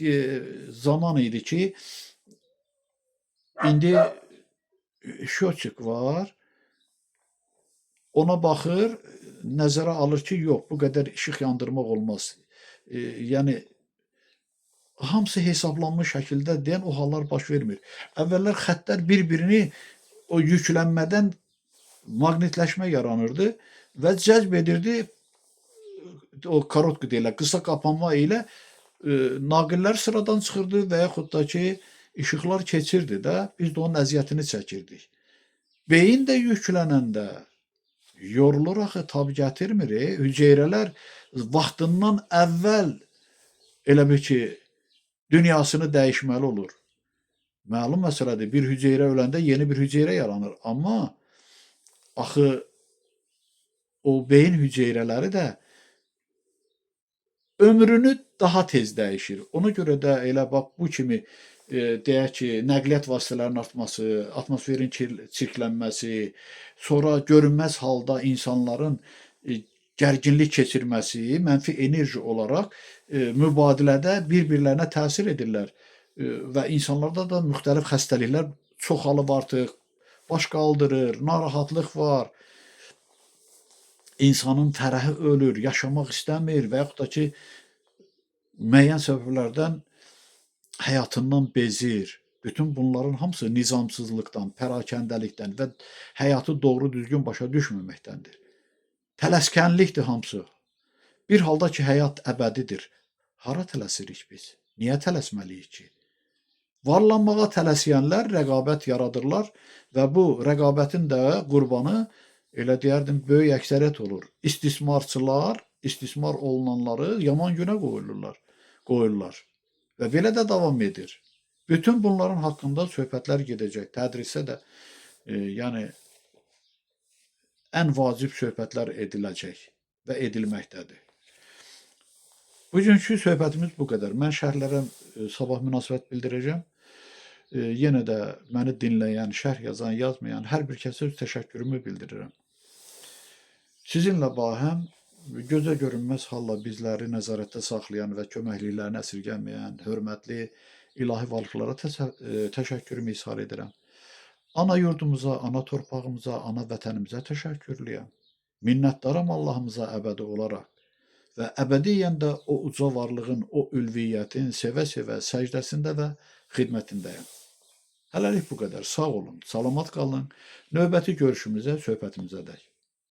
zaman idi ki, indi şotçik var, ona baxır, nəzərə alır ki, yox, bu qədər işıq yandırmaq olmaz. Yəni, hamısı hesablanmış şəkildə deyən o hallar baş vermir. Əvvəllər xəttlər bir-birini o yüklənmədən maqnitləşmə yaranırdı və cəzb edirdi o karotka deyirlər, qısa qapanma ilə naqillər sıradan çıxırdı və yaxud da ki, İşıqlar keçirdi də, biz də onun əziyyətini çəkirdik. Beyin də yüklənəndə yorulur axı, tab gətirmir. Hüceyrələr vaxtından əvvəl elə bil ki, dünyasını dəyişməli olur. Məlum məsələdir, bir hüceyrə öləndə yeni bir hüceyrə yaranır. Amma axı o beyin hüceyrələri də ömrünü daha tez dəyişir. Ona görə də elə bax bu kimi deyək ki, nəqliyyat vasitələrinin artması, atmosferin çirklənməsi, sonra görünməz halda insanların gərginlik keçirməsi, mənfi enerji olaraq mübadilədə bir-birlərinə təsir edirlər və insanlarda da müxtəlif xəstəliklər çoxalıb artıq, baş qaldırır, narahatlıq var, insanın fərəhi ölür, yaşamaq istəmir və yaxud da ki, müəyyən səbəblərdən həyatından bezir. Bütün bunların hamısı nizamsızlıqdan, pərakəndəlikdən və həyatı doğru düzgün başa düşməməkdəndir. Tələskənlikdir hamısı. Bir halda ki, həyat əbədidir. Hara tələsirik biz? Niyə tələsməliyik ki? Varlanmağa tələsiyənlər rəqabət yaradırlar və bu rəqabətin də qurbanı elə deyərdim, böyük əksəriyyət olur. İstismarçılar, istismar olunanları yaman günə qoyurlar. Və belə də davam edir. Bütün bunların haqqında söhbətlər gedəcək. Tədrisdə də yəni ən vacib söhbətlər ediləcək və edilməkdədir. Bugünkü söhbətimiz bu qədər. Mən şərhlərə sabah münasibət bildirəcəm. Yenə də məni dinləyən, şərh yazan, yazmayan hər bir kəsə öz təşəkkürümü bildirirəm. Sizinlə bahəm gözə görünməz halla bizləri nəzarətdə saxlayan və köməkliklərini əsirgəməyən hörmətli ilahi varlıqlara təşəkkürümü ishar edirəm. Ana yurdumuza, ana torpağımıza, ana vətənimizə təşəkkürlüyəm. Minnətdaram Allahımıza əbədi olaraq və əbədiyyən də o uca varlığın, o ülviyyətin sevə-sevə səcdəsində və xidmətindəyəm. Hələlik bu qədər. Sağ olun, salamat qalın. Növbəti görüşümüzə, söhbətimizə dək.